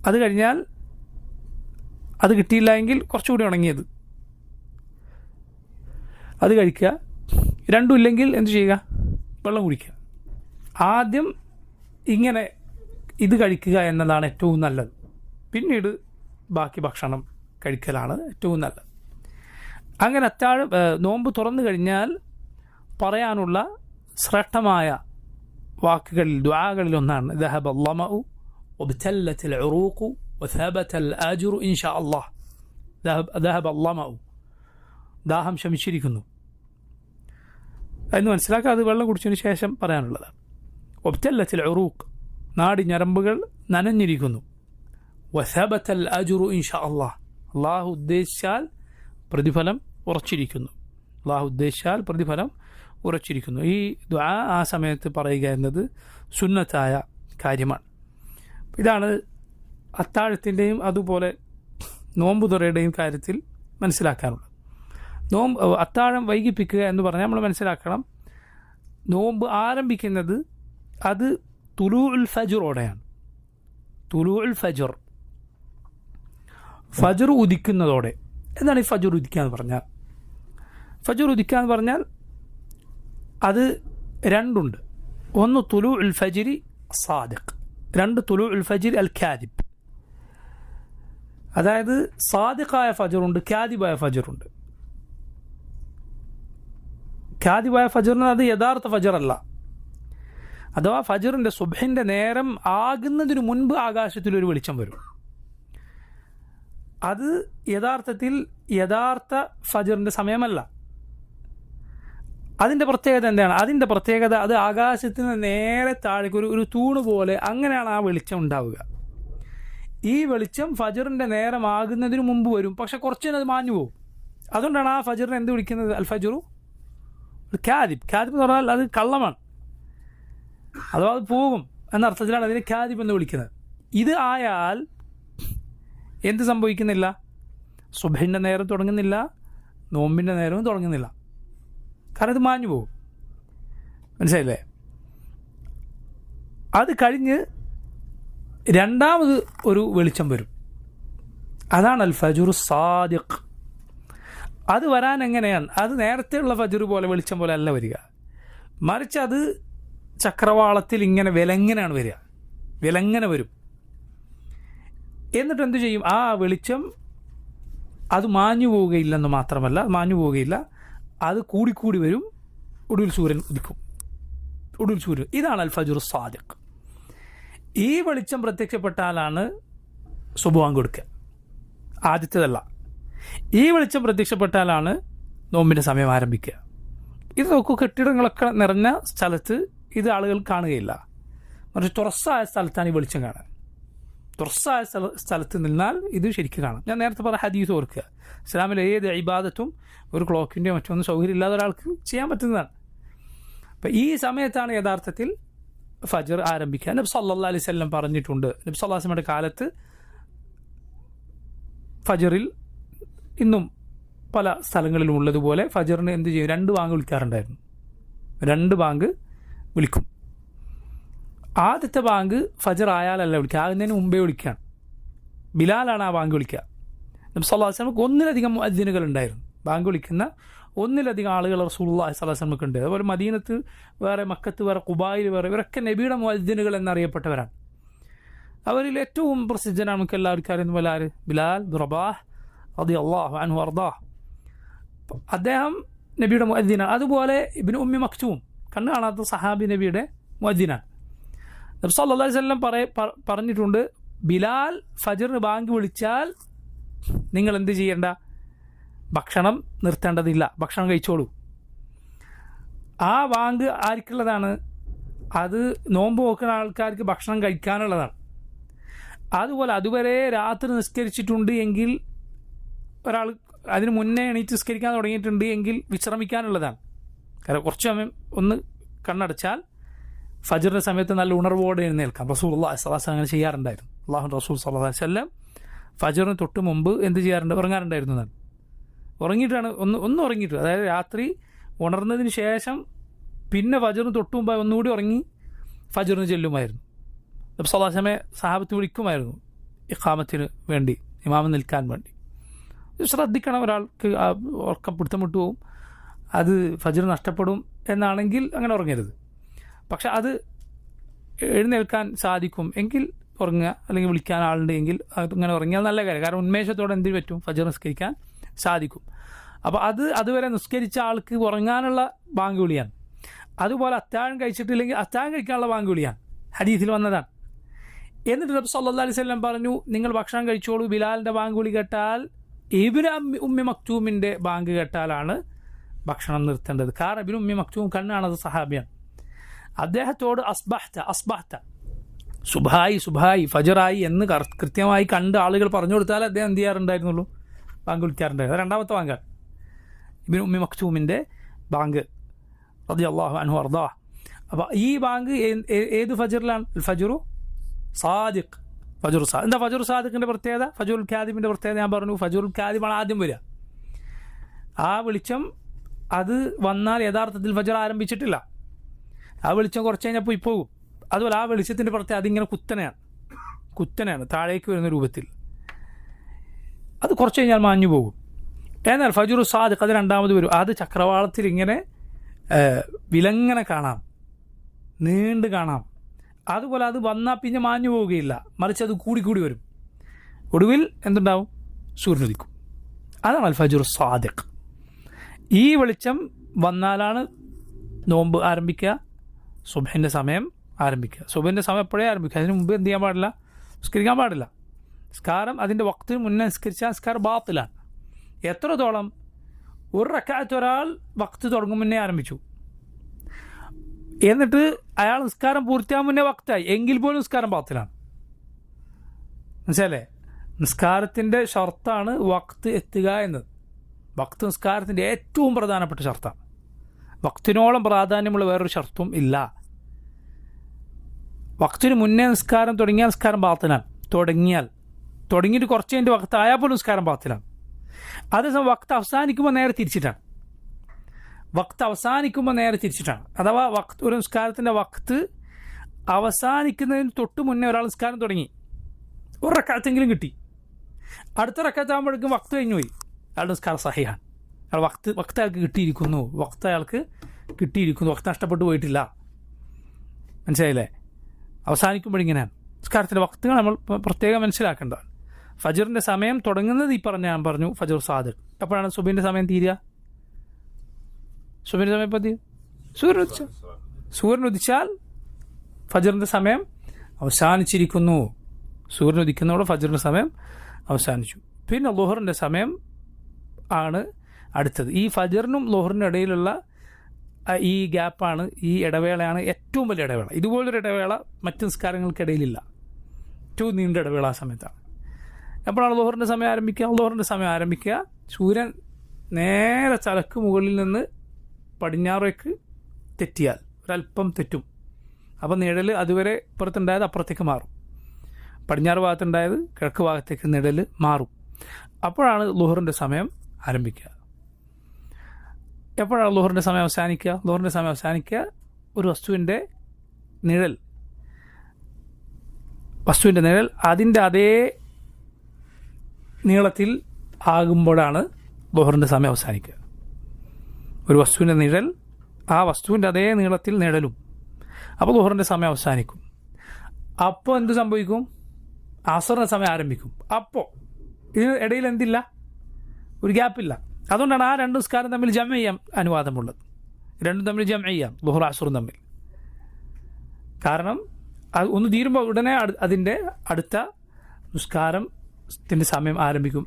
അത് കഴിഞ്ഞാൽ അത് കിട്ടിയില്ല എങ്കിൽ കുറച്ചുകൂടി ഉണങ്ങിയത് അത് കഴിക്കുക. രണ്ടും ഇല്ലെങ്കിൽ എന്ത് ചെയ്യുക? വെള്ളം കുടിക്കുക. ആദ്യം ഇങ്ങനെ ഇത് കഴിക്കുക എന്നതാണ് ഏറ്റവും നല്ലത്. പിന്നീട് ബാക്കി ഭക്ഷണം കഴിക്കലാണ് ഏറ്റവും നല്ലത്. അങ്ങനെ അത്താഴം നോമ്പ് തുറന്നു കഴിഞ്ഞാൽ പറയാനുള്ള ശ്രേഷ്ഠമായ വാക്കുകളിൽ ദുആകളിൽ ഒന്നാണ് ദഹബ അല്ലമഉ വബ്തല്ലത്തിൽ ഉറൂഖു വസബതൽ അജ്റു ഇൻഷാ അല്ലാഹ്. ദഹബ അല്ലമഉ, ദാഹം ശമിച്ചിരിക്കുന്നു എന്ന് മനസ്സിലാക്കുക. അത് വെള്ളം കുടിച്ചതിന് ശേഷം പറയാനുള്ളതാണ്. വബ്തല്ലത്തിൽ ഉറൂഖ്, നാടി ഞരമ്പുകൾ നനഞ്ഞിരിക്കുന്നു. വസബതൽ അജ്റു ഇൻഷാ അല്ലാഹ്, അള്ളാഹു ഉദ്ദേശിച്ചാൽ പ്രതിഫലം ഉറച്ചിരിക്കുന്നു. അള്ളാഹു ഉദ്ദേശിച്ചാൽ പ്രതിഫലം ഉറച്ചിരിക്കുന്നു. ഈ ദുആ ആ സമയത്ത് പറയുക എന്നത് സുന്നത്തായ കാര്യമാണ്. ഇതാണ് അത്താഴത്തിൻ്റെയും അതുപോലെ നോമ്പ് തുറയുടെയും കാര്യത്തിൽ മനസ്സിലാക്കാനുള്ളത്. അത്താഴം വൈകിപ്പിക്കുക എന്ന് പറഞ്ഞാൽ നമ്മൾ മനസ്സിലാക്കണം, നോമ്പ് ആരംഭിക്കുന്നത് അത് തുലൂഉൽ ഫജ്റോടെയാണ്. തുലൂഉൽ ഫജ്ർ, ഫജ്ർ ഉദിക്കുന്നതോടെ. എന്താണ് ഈ ഫജ്ർ ഉദിക്കുക എന്ന് പറഞ്ഞാൽ? ഫജ്ർ ഉദിക്കുക എന്ന് പറഞ്ഞാൽ അത് രണ്ടുണ്ട്. ഒന്ന് തുലൂഉൽ ഫജ്രി സാദിഖ്, രണ്ട് തുലൂഉൽ ഫജ്രി അൽ കാദിബ്. അതായത് സാദിഖായ ഫജ്റുണ്ട്, കാദിബായ ഫജ്റുണ്ട്. കാദിബായ ഫജ്റിന് അത് യഥാർത്ഥ ഫജ്ർ അല്ല. അഥവാ ഫജ്റിൻ്റെ സുബ്ഹിൻ്റെ നേരം ആകുന്നതിന് മുൻപ് ആകാശത്തിലൊരു വെളിച്ചം വരും. അത് യഥാർത്ഥത്തിൽ യഥാർത്ഥ ഫജ്റിൻ്റെ സമയമല്ല. അതിൻ്റെ പ്രത്യേകത എന്താണ്? അതിൻ്റെ പ്രത്യേകത അത് ആകാശത്തിന് നേരെ താഴേക്ക് ഒരു തൂണ് പോലെ അങ്ങനെയാണ് ആ വെളിച്ചം ഉണ്ടാവുക. ഈ വെളിച്ചം ഫജ്റിൻ്റെ നേരമാകുന്നതിന് മുമ്പ് വരും, പക്ഷെ കുറച്ച് അത് മാഞ്ഞു പോകും. അതുകൊണ്ടാണ് ആ ഫജ്റിനെ എന്ത് വിളിക്കുന്നത്? അൽ ഫജ്റു കാദിബ്. കാദിബ് എന്ന് പറഞ്ഞാൽ അത് കള്ളമാണ്, അഥവാ അത് പോകും എന്നർത്ഥത്തിലാണ് അതിനെ കാദിബ് എന്ന് വിളിക്കുന്നത്. ഇത് ആയാൽ എന്ത് സംഭവിക്കുന്നില്ല? സുബ്ഹിൻ്റെ നേരം തുടങ്ങുന്നില്ല, നോമ്പിൻ്റെ നേരവും തുടങ്ങുന്നില്ല. കാരണം ഇത് മാഞ്ഞു പോകും. മനസ്സിലായില്ലേ? അത് കഴിഞ്ഞ് രണ്ടാമത് ഒരു വെളിച്ചം വരും, അതാണ് അൽ ഫജ്റു സാദിഖ്. അത് വരാൻ എങ്ങനെയാണ്? അത് നേരത്തെയുള്ള ഫജ്ർ പോലെ വെളിച്ചം പോലെ അല്ല വരിക, മറിച്ച് അത് ചക്രവാളത്തിൽ ഇങ്ങനെ വിലങ്ങനാണ് വരിക, വിലങ്ങനെ വരും. എന്നിട്ട് എന്തു ചെയ്യും? ആ വെളിച്ചം അത് മാഞ്ഞു പോവുകയില്ലെന്ന് മാത്രമല്ല, മാഞ്ഞു പോവുകയില്ല, അത് കൂടിക്കൂടി വരും. ഒടുവിൽ സൂര്യൻ ഉദിക്കും. ഒടുവിൽ സൂര്യൻ. ഇതാണ് അൽ ഫജ്റു സാദിഖ്. ഈ വെളിച്ചം പ്രത്യക്ഷപ്പെട്ടാലാണ് സുബ്ഹാൻ കൊടുക്കുക, ആദ്യത്തേതല്ല. ഈ വെളിച്ചം പ്രത്യക്ഷപ്പെട്ടാലാണ് നോമ്പിൻ്റെ സമയം ആരംഭിക്കുക. ഇത് നോക്കൂ, കെട്ടിടങ്ങളൊക്കെ നിറഞ്ഞ സ്ഥലത്ത് ഇത് ആളുകൾ കാണുകയില്ല. മറിച്ച് തുറസ്സായ സ്ഥലത്താണ് ഈ വെളിച്ചം കാണുക. തുറസ്സായ സ്ഥലത്ത് നിന്നാൽ ഇത് ശരിക്കും കാണാം. ഞാൻ നേരത്തെ പറഞ്ഞ ഹദീസ് ഓർക്കുക, ഇസ്ലാമിലെ ഏത് ഇബാദത്തും ഒരു ക്ലോക്കിൻ്റെയോ മറ്റൊന്നും സൗകര്യം ഇല്ലാത്ത ഒരാൾക്ക് ചെയ്യാൻ പറ്റുന്നതാണ്. അപ്പം ഈ സമയത്താണ് യഥാർത്ഥത്തിൽ ഫജ്ർ ആരംഭിക്കുക. നബി സല്ലല്ലാഹു അലൈഹി വസല്ലം പറഞ്ഞിട്ടുണ്ട്, നബി സല്ലല്ലാഹു അലൈഹി വസല്ലമയുടെ കാലത്ത് ഫജ്റിൽ ഇന്നും പല സ്ഥലങ്ങളിലും ഉള്ളതുപോലെ ഫജ്റിന് എന്ത് ചെയ്യും? 2 ബാങ്ക് വിളിക്കാറുണ്ടായിരുന്നു. 2 ബാങ്ക് വിളിക്കും. ആദ്യത്തെ ബാങ്ക് ഫജ്ർ ആയാലല്ല വിളിക്കുക, ആകുന്നതിന് മുമ്പേ വിളിക്കുകയാണ്. ബിലാലാണ് ആ ബാങ്ക് വിളിക്കുക. നബി സല്ലല്ലാഹു അലൈഹി വസല്ലമക്ക് ഒന്നിലധികം മുഅദ്ദിനുകൾ ഉണ്ടായിരുന്നു. ബാങ്ക് വിളിക്കുന്ന ഒന്നിലധികം ആളുകൾ റസൂലുള്ളാഹി സ്വല്ലല്ലാഹു അലൈഹി വസല്ലമക്ക് ഉണ്ട്. അതുപോലെ മദീനത്ത് വേറെ, മക്കത്ത് വേറെ, ഖുബായിൽ വേറെ, ഇവരൊക്കെ നബിയുടെ മുഅദ്ദിനുകൾ എന്നറിയപ്പെട്ടവരാണ്. അവരിൽ ഏറ്റവും പ്രസിദ്ധനാണ്, നമുക്ക് എല്ലാവർക്കും അറിയുന്ന പോലെ ആര്? ബിലാൽ ബിൻ റബാഹ് റളിയല്ലാഹു അൻഹു അർദാഹ്. അദ്ദേഹം നബിയുടെ മുഅദ്ദിനാണ്. അതുപോലെ ഇബ്നു ഉമ്മി മക്തൂം, കണ്ണ് കാണാത്ത സഹാബി, നബിയുടെ മുഅദ്ദിനാണ്. നബി സല്ലല്ലാഹു അലൈഹി വസല്ലം പറഞ്ഞിട്ടുണ്ട്, ബിലാൽ ഫജ്റിന് ബാങ്ക് വിളിച്ചാൽ നിങ്ങൾ എന്ത് ചെയ്യേണ്ട? ഭക്ഷണം നിർത്തേണ്ടതില്ല, ഭക്ഷണം കഴിച്ചോളൂ. ആ ബാങ്ക് ആർക്കുള്ളതാണ്? അത് നോമ്പ് നോക്കുന്ന ആൾക്കാർക്ക് ഭക്ഷണം കഴിക്കാനുള്ളതാണ്. അതുപോലെ അതുവരെ രാത്രി നിസ്കരിച്ചിട്ടുണ്ട് എങ്കിൽ ഒരാൾ അതിന് മുന്നേ എണീറ്റ് നിസ്കരിക്കാൻ തുടങ്ങിയിട്ടുണ്ട് എങ്കിൽ വിശ്രമിക്കാനുള്ളതാണ്. കാരണം കുറച്ച് സമയം ഒന്ന് കണ്ണടച്ചാൽ ഫജ്റിൻ്റെ സമയത്ത് നല്ല ഉണർവോടെ എഴുന്നേൽക്കാം. റസൂലുള്ളാഹി സ്വല്ലല്ലാഹു അലൈഹി വസല്ലം അങ്ങനെ ചെയ്യാറുണ്ടായിരുന്നു. അല്ലാഹുവിൻ്റെ റസൂൽ സ്വല്ലല്ലാഹു അലൈഹി വസല്ലം ഫജ്റിന് തൊട്ട് മുമ്പ് എന്ത് ചെയ്യാറുണ്ട്? ഉറങ്ങാറുണ്ടായിരുന്നു. എന്നാണ് ഉറങ്ങിയിട്ടാണ് ഒന്ന് ഉറങ്ങിയിട്ട്, അതായത് രാത്രി ഉണർന്നതിന് ശേഷം പിന്നെ ഫജ്റിന് തൊട്ട് മുമ്പ് ഒന്നുകൂടി ഉറങ്ങി ഫജ്റിന് ചെല്ലുമായിരുന്നു. നബി സല്ലല്ലാഹു അലൈഹി വസല്ലം സഹാബത്ത് വിളിക്കുമായിരുന്നു ഇഖാമത്തിന് വേണ്ടി, ഇമാമ് നിൽക്കാൻ വേണ്ടി. ശ്രദ്ധിക്കണം, ഒരാൾക്ക് ഉറക്കം പിടുത്തം വിട്ടു പോകും, അത് ഫജ്ർ നഷ്ടപ്പെടും എന്നാണെങ്കിൽ അങ്ങനെ ഉറങ്ങരുത്. പക്ഷെ അത് എഴുന്നേൽക്കാൻ സാധിക്കും എങ്കിൽ ഉറങ്ങുക, അല്ലെങ്കിൽ വിളിക്കാൻ ആളുണ്ട് എങ്കിൽ അങ്ങനെ ഉറങ്ങിയാൽ നല്ല കാര്യം. കാരണം ഉന്മേഷത്തോടെ എന്തിനു പറ്റും? ഫജ്ർ നിസ്കരിക്കാൻ സാധിക്കും. അപ്പോൾ അതുവരെ നിസ്കരിച്ച ആൾക്ക് ഉറങ്ങാനുള്ള ബാങ്ക് വിളിയാണ്. അതുപോലെ അത്താഴം കഴിച്ചിട്ടില്ലെങ്കിൽ അത്താഴം കഴിക്കാനുള്ള ബാങ്ക് വിളിയാണ്, ഹദീസിൽ വന്നതാണ്. എന്നിട്ട് നബി സല്ലല്ലാഹു അലൈഹി വസല്ലം പറഞ്ഞു, നിങ്ങൾ ഭക്ഷണം കഴിച്ചോളൂ, ബിലാലിൻ്റെ ബാങ്ക് വിളി കേട്ടാൽ, ഇബ്നു ഉമ്മി മക്തൂമിൻ്റെ ബാങ്ക് കേട്ടാലാണ് ഭക്ഷണം നിർത്തേണ്ടത്. കാരണം ഇബ്നു ഉമ്മി മക്തൂം കണ്ണാണത് സഹാബിയാണ്. അദ്ദേഹത്തോട് അസ്ബഹ്ത സുബായി ഫജറായി എന്ന് കൃത്യമായി കണ്ട് ആളുകൾ പറഞ്ഞു കൊടുത്താൽ അദ്ദേഹം എന്ത് ചെയ്യാറുണ്ടായിരുന്നുള്ളൂ? ബാങ്ക് വിളിക്കാറുണ്ടായിരുന്നു. രണ്ടാമത്തെ ബാങ്കാണ് ഇബ്നു ഉമ്മി മക്തൂമിൻ്റെ ബാങ്ക് റളിയല്ലാഹു അൻഹു അർദാഹ്. അപ്പോൾ ഈ ബാങ്ക് ഏത് ഫജറിലാണ്? ഫജ്റു സാദിഖ്. എന്താ ഫജ്റു സാദിഖിൻ്റെ പ്രത്യേകത? ഫജ്റുൽ കാദിബിൻ്റെ പ്രത്യേകത ഞാൻ പറഞ്ഞു. ഫജ്റുൽ കാദിബാണ് ആദ്യം വരിക. ആ വെളിച്ചം അത് വന്നാൽ യഥാർത്ഥത്തിൽ ഫജ്ർ ആരംഭിച്ചിട്ടില്ല. ആ വെളിച്ചം കുറച്ച് കഴിഞ്ഞാൽ പോയി പോകും. അതുപോലെ ആ വെളിച്ചത്തിൻ്റെ പ്രത്യേകത അതിങ്ങനെ കുത്തനെയാണ് താഴേക്ക് വരുന്ന രൂപത്തിൽ. അത് കുറച്ച് കഴിഞ്ഞാൽ മാഞ്ഞു പോകും. എന്നാൽ ഫജ്റു സാദിഖ് അത് രണ്ടാമത് വരും. അത് ചക്രവാളത്തിൽ ഇങ്ങനെ വിലങ്ങനെ കാണാം, നീണ്ട് കാണാം. അതുപോലെ അത് വന്നാൽ പിന്നെ മാഞ്ഞു പോവുകയില്ല, മറിച്ച് അത് കൂടി വരും. ഒടുവിൽ എന്തുണ്ടാവും? സൂര്യൻ ഉദിക്കും. അതാണ് അൽ ഫജ്റു സാദിഖ്. ഈ വെളിച്ചം വന്നാലാണ് നോമ്പ് ആരംഭിക്കുക, സുബ്ഹിൻ്റെ സമയം ആരംഭിക്കുക. സുബ്ഹിൻ്റെ സമയം എപ്പോഴേ ആരംഭിക്കുക. അതിന് മുമ്പ് എന്ത് ചെയ്യാൻ പാടില്ല? നിസ്കരിക്കാൻ പാടില്ല. നിസ്കാരം അതിൻ്റെ വക്തിന് മുന്നേ നിസ്കരിച്ചാൽ നിസ്കാരം ബാത്തിലാണ്. എത്രത്തോളം? ഒരു റക്അത്ത് ഒരാൾ വക്ത് തുടങ്ങും മുന്നേ ആരംഭിച്ചു, എന്നിട്ട് അയാൾ നിസ്കാരം പൂർത്തിയാൻ മുന്നേ വക്തായി എങ്കിൽ പോലും നിസ്കാരം ബാത്തിലാണ്. മനസ്സിലല്ലേ? നിസ്കാരത്തിൻ്റെ ഷർത്താണ് വക്ത് എത്തുക എന്നത്. വക്ത് നിസ്കാരത്തിൻ്റെ ഏറ്റവും പ്രധാനപ്പെട്ട ഷർത്താണ്. വക്തിനോളം പ്രാധാന്യമുള്ള വേറൊരു ഷർത്തും ഇല്ല. വക്തിന് മുന്നേ നിസ്കാരം തുടങ്ങിയാൽ നിസ്കാരം ബാത്തിലാണ്. തുടങ്ങിയിട്ട് കുറച്ച് കഴിഞ്ഞിട്ട് വക്ത് ആയാൽ പോലും നിസ്കാരം ബാത്തിലാണ്. അതേസമയം വക്ത് അവസാനിക്കുമ്പോൾ നേരെ തിരിച്ചിട്ടാണ്. അഥവാ ഒരു നിസ്കാരത്തിൻ്റെ വക്ത് അവസാനിക്കുന്നതിന് തൊട്ട് മുന്നേ ഒരാൾ നിസ്കാരം തുടങ്ങി, ഒരു റക്അത്തെങ്കിലും കിട്ടി, അടുത്ത റക്അത്താകുമ്പോഴേക്കും വക്ത് കഴിഞ്ഞു പോയി, അയാളുടെ നിസ്കാരം സഹിഹാണ്. അയാൾ വക്ത് അയാൾക്ക് കിട്ടിയിരിക്കുന്നു, വക്ത് അയാൾക്ക് കിട്ടിയിരിക്കുന്നു, വക്ത് നഷ്ടപ്പെട്ടു പോയിട്ടില്ല. മനസ്സിലായില്ലേ? അവസാനിക്കുമ്പോഴിങ്ങനെയാണ്. നിസ്കാരത്തിൻ്റെ വക്തുകൾ നമ്മൾ പ്രത്യേകം മനസ്സിലാക്കേണ്ടതാണ്. ഫജറിൻ്റെ സമയം തുടങ്ങുന്നത് ഈ ഞാൻ പറഞ്ഞു ഫജർ സാദിഖ്. എപ്പോഴാണ് സുബഹിൻ്റെ സമയം തീരുക? സുബഹിൻ്റെ സമയം എപ്പോൾ തീരും? സൂര്യൻ ഉദിച്ചാൽ ഫജറിൻ്റെ സമയം അവസാനിച്ചിരിക്കുന്നു. സൂര്യൻ ഉദിക്കുന്നതോടെ ഫജറിൻ്റെ സമയം അവസാനിച്ചു. പിന്നെ ളുഹറിൻ്റെ സമയം ആണ് അടുത്തത്. ഈ ഫജറിനും ളുഹറിനും ഇടയിലുള്ള ഈ ഗ്യാപ്പാണ്, ഈ ഇടവേളയാണ് ഏറ്റവും വലിയ ഇടവേള. ഇതുപോലൊരു ഇടവേള മറ്റ് നിസ്കാരങ്ങൾക്കിടയിലില്ല. ഏറ്റവും നീണ്ട ഇടവേള ആ സമയത്താണ്. എപ്പോഴാണ് ളുഹറിൻ്റെ സമയം ആരംഭിക്കുക? ളുഹറിൻ്റെ സമയം ആരംഭിക്കുക സൂര്യൻ നേരെ തലക്ക് മുകളിൽ നിന്ന് പടിഞ്ഞാറേക്ക് തെറ്റിയാൽ, ഒരല്പം തെറ്റും. അപ്പോൾ നിഴൽ അതുവരെ ഇപ്പുറത്തുണ്ടായത് അപ്പുറത്തേക്ക് മാറും, പടിഞ്ഞാറ് ഭാഗത്തുണ്ടായത് കിഴക്ക് ഭാഗത്തേക്ക് നിഴൽ മാറും. അപ്പോഴാണ് ളുഹറിൻ്റെ സമയം ആരംഭിക്കുക. എപ്പോഴാണ് ളുഹറിൻ്റെ സമയം അവസാനിക്കുക? ളുഹറിൻ്റെ സമയം അവസാനിക്കുക ഒരു വസ്തുവിൻ്റെ നിഴൽ അതിൻ്റെ അതേ നീളത്തിൽ ആകുമ്പോഴാണ് ളുഹറിൻ്റെ സമയം അവസാനിക്കുക. ഒരു വസ്തുവിൻ്റെ നിഴൽ ആ വസ്തുവിൻ്റെ അതേ നീളത്തിൽ നിഴലും, അപ്പോൾ ളുഹറിൻ്റെ സമയം അവസാനിക്കും. അപ്പോൾ എന്ത് സംഭവിക്കും? അസറിൻ്റെ സമയം ആരംഭിക്കും. അപ്പോൾ ഇതിന് ഇടയിൽ എന്തില്ല? ഒരു ഗ്യാപ്പില്ല. അതുകൊണ്ടാണ് ആ രണ്ട് നിസ്കാരം തമ്മിൽ ജമ ചെയ്യാൻ അനുവാദമുള്ളത്. രണ്ടും തമ്മിൽ ജമ ചെയ്യാം, ളുഹർ അസറും തമ്മിൽ. കാരണം അത് ഒന്ന് തീരുമ്പോൾ ഉടനെ അതിൻ്റെ അടുത്ത നിസ്കാരത്തിൻ്റെ സമയം ആരംഭിക്കും.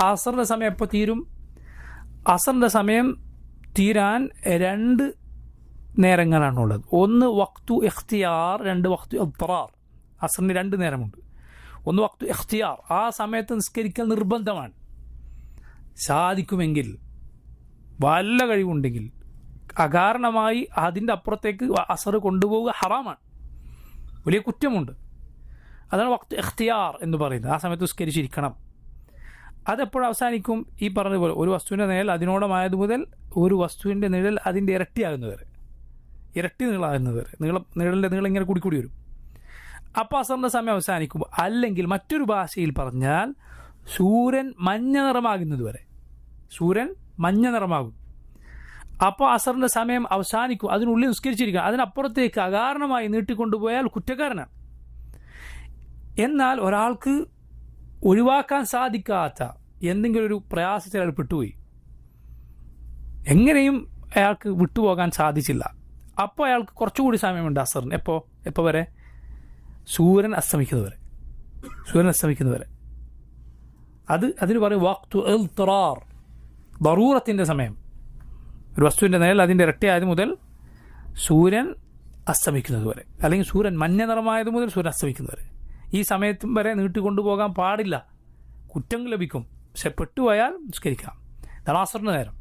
അസറിൻ്റെ സമയം എപ്പോൾ തീരും? അസറിൻ്റെ സമയം തീരാൻ രണ്ട് നേരങ്ങളാണുള്ളത്. ഒന്ന് വക്തു ഇഖ്തിയാർ, രണ്ട് വക്തു ഇദ്റാർ. അസറിന് രണ്ട് നേരമുണ്ട്. ഒന്ന് വക്തു ഇഖ്തിയാർ, ആ സമയത്ത് നിസ്കരിക്കൽ നിർബന്ധമാണ്. സാധിക്കുമെങ്കിൽ, വല്ല കഴിവുണ്ടെങ്കിൽ അകാരണമായി അതിൻ്റെ അപ്പുറത്തേക്ക് അസർ കൊണ്ടുപോവുക ഹറാമാണ്, വലിയ കുറ്റമുണ്ട്. അതാണ് വക്ത് ഇഖ്തിയാർ എന്ന് പറയുന്നത്. ആ സമയത്ത് നിസ്കരിച്ചിരിക്കണം. അതെപ്പോഴും അവസാനിക്കും? ഈ പറഞ്ഞതുപോലെ ഒരു വസ്തുവിൻ്റെ നിഴൽ അതിനോടമായത് മുതൽ ഒരു വസ്തുവിൻ്റെ നിഴൽ അതിൻ്റെ ഇരട്ടിയാകുന്നവരെ, ഇരട്ടി നീളാകുന്നവരെ, നിഴലിൻ്റെ നീളം ഇങ്ങനെ കൂടി വരും. അപ്പോൾ അസറിൻ്റെ സമയം അവസാനിക്കും. അല്ലെങ്കിൽ മറ്റൊരു ഭാഷയിൽ പറഞ്ഞാൽ സൂര്യൻ മഞ്ഞ നിറമാകുന്നത് വരെ, സൂര്യൻ മഞ്ഞ നിറമാകും. അപ്പോൾ അസറിൻ്റെ സമയം അവസാനിക്കും. അതിനുള്ളിൽ നിസ്കരിച്ചിരിക്കണം. അതിനപ്പുറത്തേക്ക് അകാരണമായി നീട്ടിക്കൊണ്ടുപോയാൽ കുറ്റക്കാരനാണ്. എന്നാൽ ഒരാൾക്ക് ഒഴിവാക്കാൻ സാധിക്കാത്ത എന്തെങ്കിലും ഒരു പ്രയാസത്തിൽ അയാൾ പെട്ടുപോയി, എങ്ങനെയും അയാൾക്ക് വിട്ടുപോകാൻ സാധിച്ചില്ല, അപ്പോൾ അയാൾക്ക് കുറച്ചുകൂടി സമയമുണ്ട് അസറിന്. എപ്പോൾ വരെ? സൂര്യൻ അസ്തമിക്കുന്നവരെ. അതിന് പറയും വഖ്തു ഇൽതിറാർ, ദറൂറത്തിൻ്റെ സമയം. ഒരു വസ്തുവിൻ്റെ നിഴൽ അതിൻ്റെ ഇരട്ടിയായത് മുതൽ സൂര്യൻ അസ്തമിക്കുന്നത് വരെ, അല്ലെങ്കിൽ സൂര്യൻ മഞ്ഞ നിറമായത് മുതൽ സൂര്യൻ അസ്തമിക്കുന്നത് വരെ. ഈ സമയത്തും വരെ നീട്ടിക്കൊണ്ടുപോകാൻ പാടില്ല, കുറ്റം ലഭിക്കും. പക്ഷെ പെട്ടുപോയാൽ നിസ്കരിക്കാം. ഇതാണ് അസറിൻ്റെ നേരം.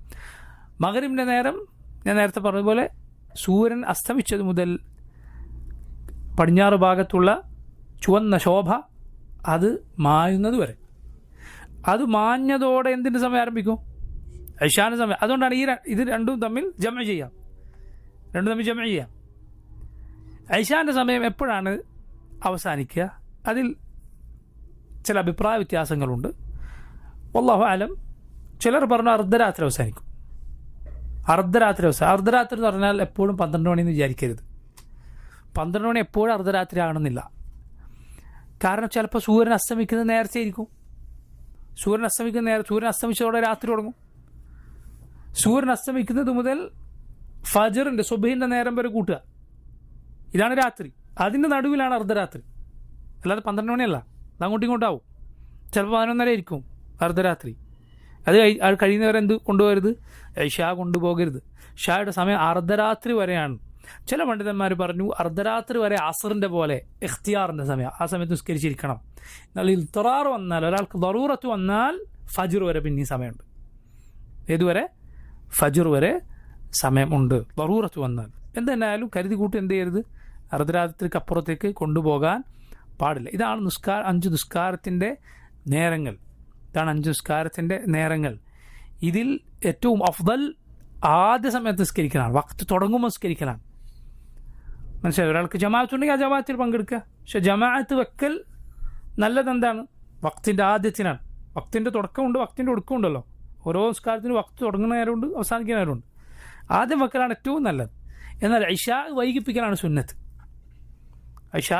മഗ്രിബിൻ്റെ നേരം ഞാൻ നേരത്തെ പറഞ്ഞതുപോലെ സൂര്യൻ അസ്തമിച്ചത് മുതൽ പടിഞ്ഞാറ് ഭാഗത്തുള്ള ചുവന്ന ശോഭ അത് മായുന്നത് വരെ. അത് മാഞ്ഞതോടെ എന്തിൻ്റെ സമയം ആരംഭിക്കും? ഇശാൻ്റെ സമയം. അതുകൊണ്ടാണ് ഇത് രണ്ടും തമ്മിൽ ജമ ചെയ്യാം. ഇശാൻ്റെ സമയം എപ്പോഴാണ് അവസാനിക്കുക? അതിൽ ചില അഭിപ്രായ വ്യത്യാസങ്ങളുണ്ട്. വല്ലാഹു അലം. ചിലർ പറഞ്ഞു അർദ്ധരാത്രി അവസാനിക്കും. അർദ്ധരാത്രി എന്ന് പറഞ്ഞാൽ എപ്പോഴും 12 മണിയെന്ന് വിചാരിക്കരുത്. 12 മണി എപ്പോഴും അർദ്ധരാത്രി ആണെന്നില്ല. കാരണം ചിലപ്പോൾ സൂര്യൻ അസ്തമിക്കുന്നത് നേരത്തെ ആയിരിക്കും. സൂര്യൻ അസ്തമിച്ചതോടെ രാത്രി തുടങ്ങും. സൂര്യൻ അസ്തമിക്കുന്നത് മുതൽ ഫജറിൻ്റെ സുബഹിൻ്റെ നേരം വരെ കൂട്ടുക, ഇതാണ് രാത്രി. അതിൻ്റെ നടുവിലാണ് അർദ്ധരാത്രി. അല്ലാതെ 12 മണിയല്ല, അത് അങ്ങോട്ടും ഇങ്ങോട്ടാവും. ചിലപ്പോൾ 11:30 ആയിരിക്കും അർദ്ധരാത്രി. അത് കഴിയുന്നവരെ എന്ത് കൊണ്ടുപോകരുത്? ഇശാ കൊണ്ടുപോകരുത്. ഇശായുടെ സമയം അർദ്ധരാത്രി വരെയാണ്. ചില പണ്ഡിതന്മാർ പറഞ്ഞു അർദ്ധരാത്രി വരെ അസറിൻ്റെ പോലെ ഇഖ്തിയാറിൻ്റെ സമയം, ആ സമയത്ത് നിസ്കരിച്ചിരിക്കണം. എന്നാൽ ഇൽതിറാർ വന്നാൽ, ഒരാൾക്ക് ദറൂറത്ത് വന്നാൽ ഫജ്ർ വരെ പിന്നെയും സമയമുണ്ട്. ഏതുവരെ? ഫജ്ർ വരെ സമയമുണ്ട് ദറൂറത്ത് വന്നാൽ. എന്തെന്നായാലും കരുതി കൂട്ടി എന്ത് ചെയ്യരുത്? അർദ്ധരാത്രിക്ക് അപ്പുറത്തേക്ക് കൊണ്ടുപോകാൻ പാടില്ല. ഇതാണ് 5 നിസ്കാരത്തിൻ്റെ നേരങ്ങൾ. ഇതിൽ ഏറ്റവും അഫ്ദൽ ആദ്യ സമയത്ത് നിസ്കരിക്കലാണ്, വഖ്ത് തുടങ്ങുമ്പോൾ നിസ്കരിക്കലാണ്. മനസ്സിലായി? ഒരാൾക്ക് ജമാഅത്തുണ്ടെങ്കിൽ ആ ജമാഅത്തിൽ പങ്കെടുക്കുക. പക്ഷെ ജമാഅത്ത് വെക്കൽ നല്ലതെന്താണ്? വഖ്തിൻ്റെ ആദ്യത്തിനാണ്. വഖ്തിൻ്റെ തുടക്കമുണ്ട്, വഖ്തിൻ്റെ ഒടുക്കമുണ്ടല്ലോ. ഓരോ നിസ്കാരത്തിനും വഖ്ത് തുടങ്ങുന്ന നേരമുണ്ട്, അവസാനിക്കുന്ന നേരമുണ്ട്. ആദ്യം വെക്കലാണ് ഏറ്റവും നല്ലത്. എന്നാൽ ഇശാ വൈകിപ്പിക്കലാണ് സുന്നത്ത്. ഇശാ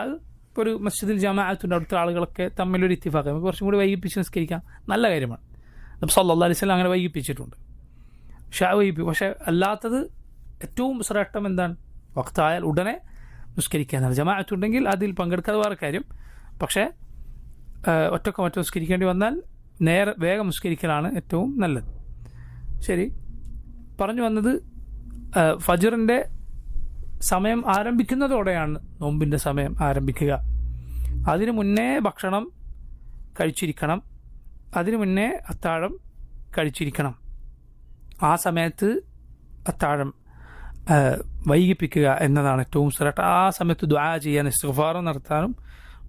ഇപ്പോൾ ഒരു മസ്ജിദിൽ ജമാഅത്തുണ്ട്, അവിടുത്തെ ആളുകളൊക്കെ തമ്മിലൊരു ഇത്തിഫാഖ്, നമുക്ക് കുറച്ചും കൂടി വൈകിപ്പിച്ച് നിസ്കരിക്കാം, നല്ല കാര്യമാണ്. നബി സല്ലല്ലാഹു അലൈഹി വസല്ലം അങ്ങനെ വൈകിപ്പിച്ചിട്ടുണ്ട്, ഇശാ വൈകിപ്പിക്കും. പക്ഷേ അല്ലാത്തത് ഏറ്റവും ശ്രേഷ്ഠം എന്താണ്? വക്തായാൽ ഉടനെ നിസ്കരിക്കാനാണ്. ജമാഅത്തുണ്ടെങ്കിൽ അതിൽ പങ്കെടുക്കാതെ വേറെ കാര്യം. പക്ഷേ ഒറ്റക്കോ മറ്റോ നിസ്കരിക്കേണ്ടി വന്നാൽ വേഗം നിസ്കരിക്കലാണ് ഏറ്റവും നല്ലത്. ശരി, പറഞ്ഞു വന്നത് ഫജ്റിൻ്റെ സമയം ആരംഭിക്കുന്നതോടെയാണ് നോമ്പിൻ്റെ സമയം ആരംഭിക്കുക. അതിനു മുന്നേ ഭക്ഷണം കഴിച്ചിരിക്കണം, അതിനു മുന്നേ അത്താഴം കഴിച്ചിരിക്കണം. ആ സമയത്ത് അത്താഴം വൈകിപ്പിക്കുക എന്നതാണ് ഏറ്റവും ശ്രേഷ്ഠ. ആ സമയത്ത് ദുആ ചെയ്യാൻ, ഇസ്തിഗ്ഫാർ നടത്താനും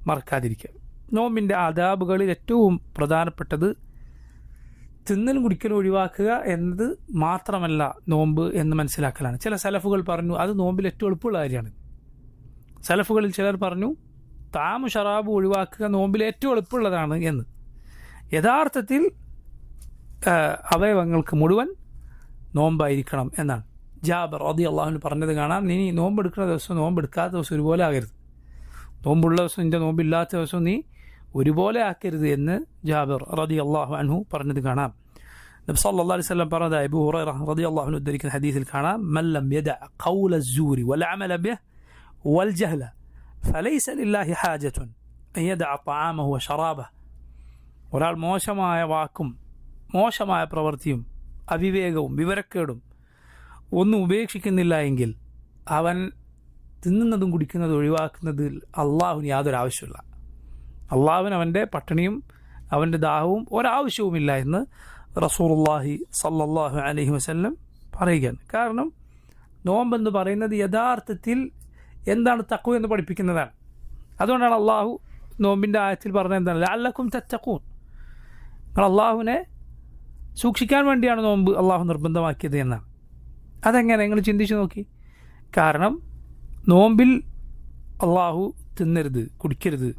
മറക്കാതിരിക്കുക. നോമ്പിൻ്റെ ആദാബുകളിൽ ഏറ്റവും പ്രധാനപ്പെട്ടത് തിന്നലും കുടിക്കലും ഒഴിവാക്കുക എന്നത് മാത്രമല്ല നോമ്പ് എന്ന് മനസ്സിലാക്കലാണ്. ചില സലഫുകൾ പറഞ്ഞു അത് നോമ്പിൽ ഏറ്റവും എളുപ്പമുള്ള കാര്യമാണ്. സലഫുകളിൽ ചിലർ പറഞ്ഞു താമു ഷറാബ് ഒഴിവാക്കുക നോമ്പിൽ ഏറ്റവും എളുപ്പമുള്ളതാണ് എന്ന്. യഥാർത്ഥത്തിൽ അവയവങ്ങൾക്ക് മുഴുവൻ നോമ്പായിരിക്കണം എന്നാണ്. ജാബിർ റളിയല്ലാഹു അൻഹു പറഞ്ഞത് കാണാം, നീ നോമ്പെടുക്കുന്ന ദിവസം നോമ്പെടുക്കാത്ത ദിവസം ഒരുപോലെ ആകരുത്, നോമ്പുള്ള ദിവസം നിൻ്റെ നോമ്പില്ലാത്ത ദിവസം നീ ഒരുപോലെ ആക്കരുത് എന്ന് ജാബിർ റളിയല്ലാഹു അൻഹു പറഞ്ഞത് കാണാം. നബി സല്ലല്ലാഹു അലൈഹി വസല്ലം പറഞ്ഞത് അബൂ ഹുറൈറ റളിയല്ലാഹു അൻഹു ഉദ്ധരിക്കുന്ന ഹദീസിൽ കാണാം, മൻ ലം യദഅ ഖൗല അസ്സൂരി വൽ അമല ബിഹി വൽ ജഹല ഫലൈസ ലില്ലാഹി ഹാജത്തുൻ അൻ യദഅ തആമഹു വശറാബഹു. ഒരാൾ മോശമായ വാക്കും മോശമായ പ്രവൃത്തിയും അവിവേകവും വിവരക്കേടും ഒന്നും ഉപേക്ഷിക്കുന്നില്ല എങ്കിൽ അവൻ തിന്നുന്നതും കുടിക്കുന്നതും ഒഴിവാക്കുന്നതിൽ അള്ളാഹുവിന് യാതൊരു ആവശ്യമില്ല. അള്ളാഹുവിന് അവൻ്റെ പട്ടിണിയും അവൻ്റെ ദാഹവും ഒരാവശ്യവുമില്ല എന്ന് റസൂലുള്ളാഹി സല്ലല്ലാഹു അലൈഹി വസല്ലം പറയുകയാണ്. കാരണം നോമ്പെന്ന് പറയുന്നത് യഥാർത്ഥത്തിൽ എന്താണ് തഖ്വ എന്ന് പഠിപ്പിക്കുന്നതാണ്. അതുകൊണ്ടാണ് അള്ളാഹു നോമ്പിൻ്റെ ആയത്തിൽ പറഞ്ഞത് എന്താണ്, ലഅല്ലക്കും തത്തഖൂൻ, നിങ്ങൾ അള്ളാഹുവിനെ സൂക്ഷിക്കാൻ വേണ്ടിയാണ് നോമ്പ് അള്ളാഹു നിർബന്ധമാക്കിയത് എന്നാണ്. അതെങ്ങനെ നിങ്ങൾ ചിന്തിച്ച് നോക്കി. കാരണം നോമ്പിൽ അള്ളാഹു തിന്നരുത്, കുടിക്കരുത്,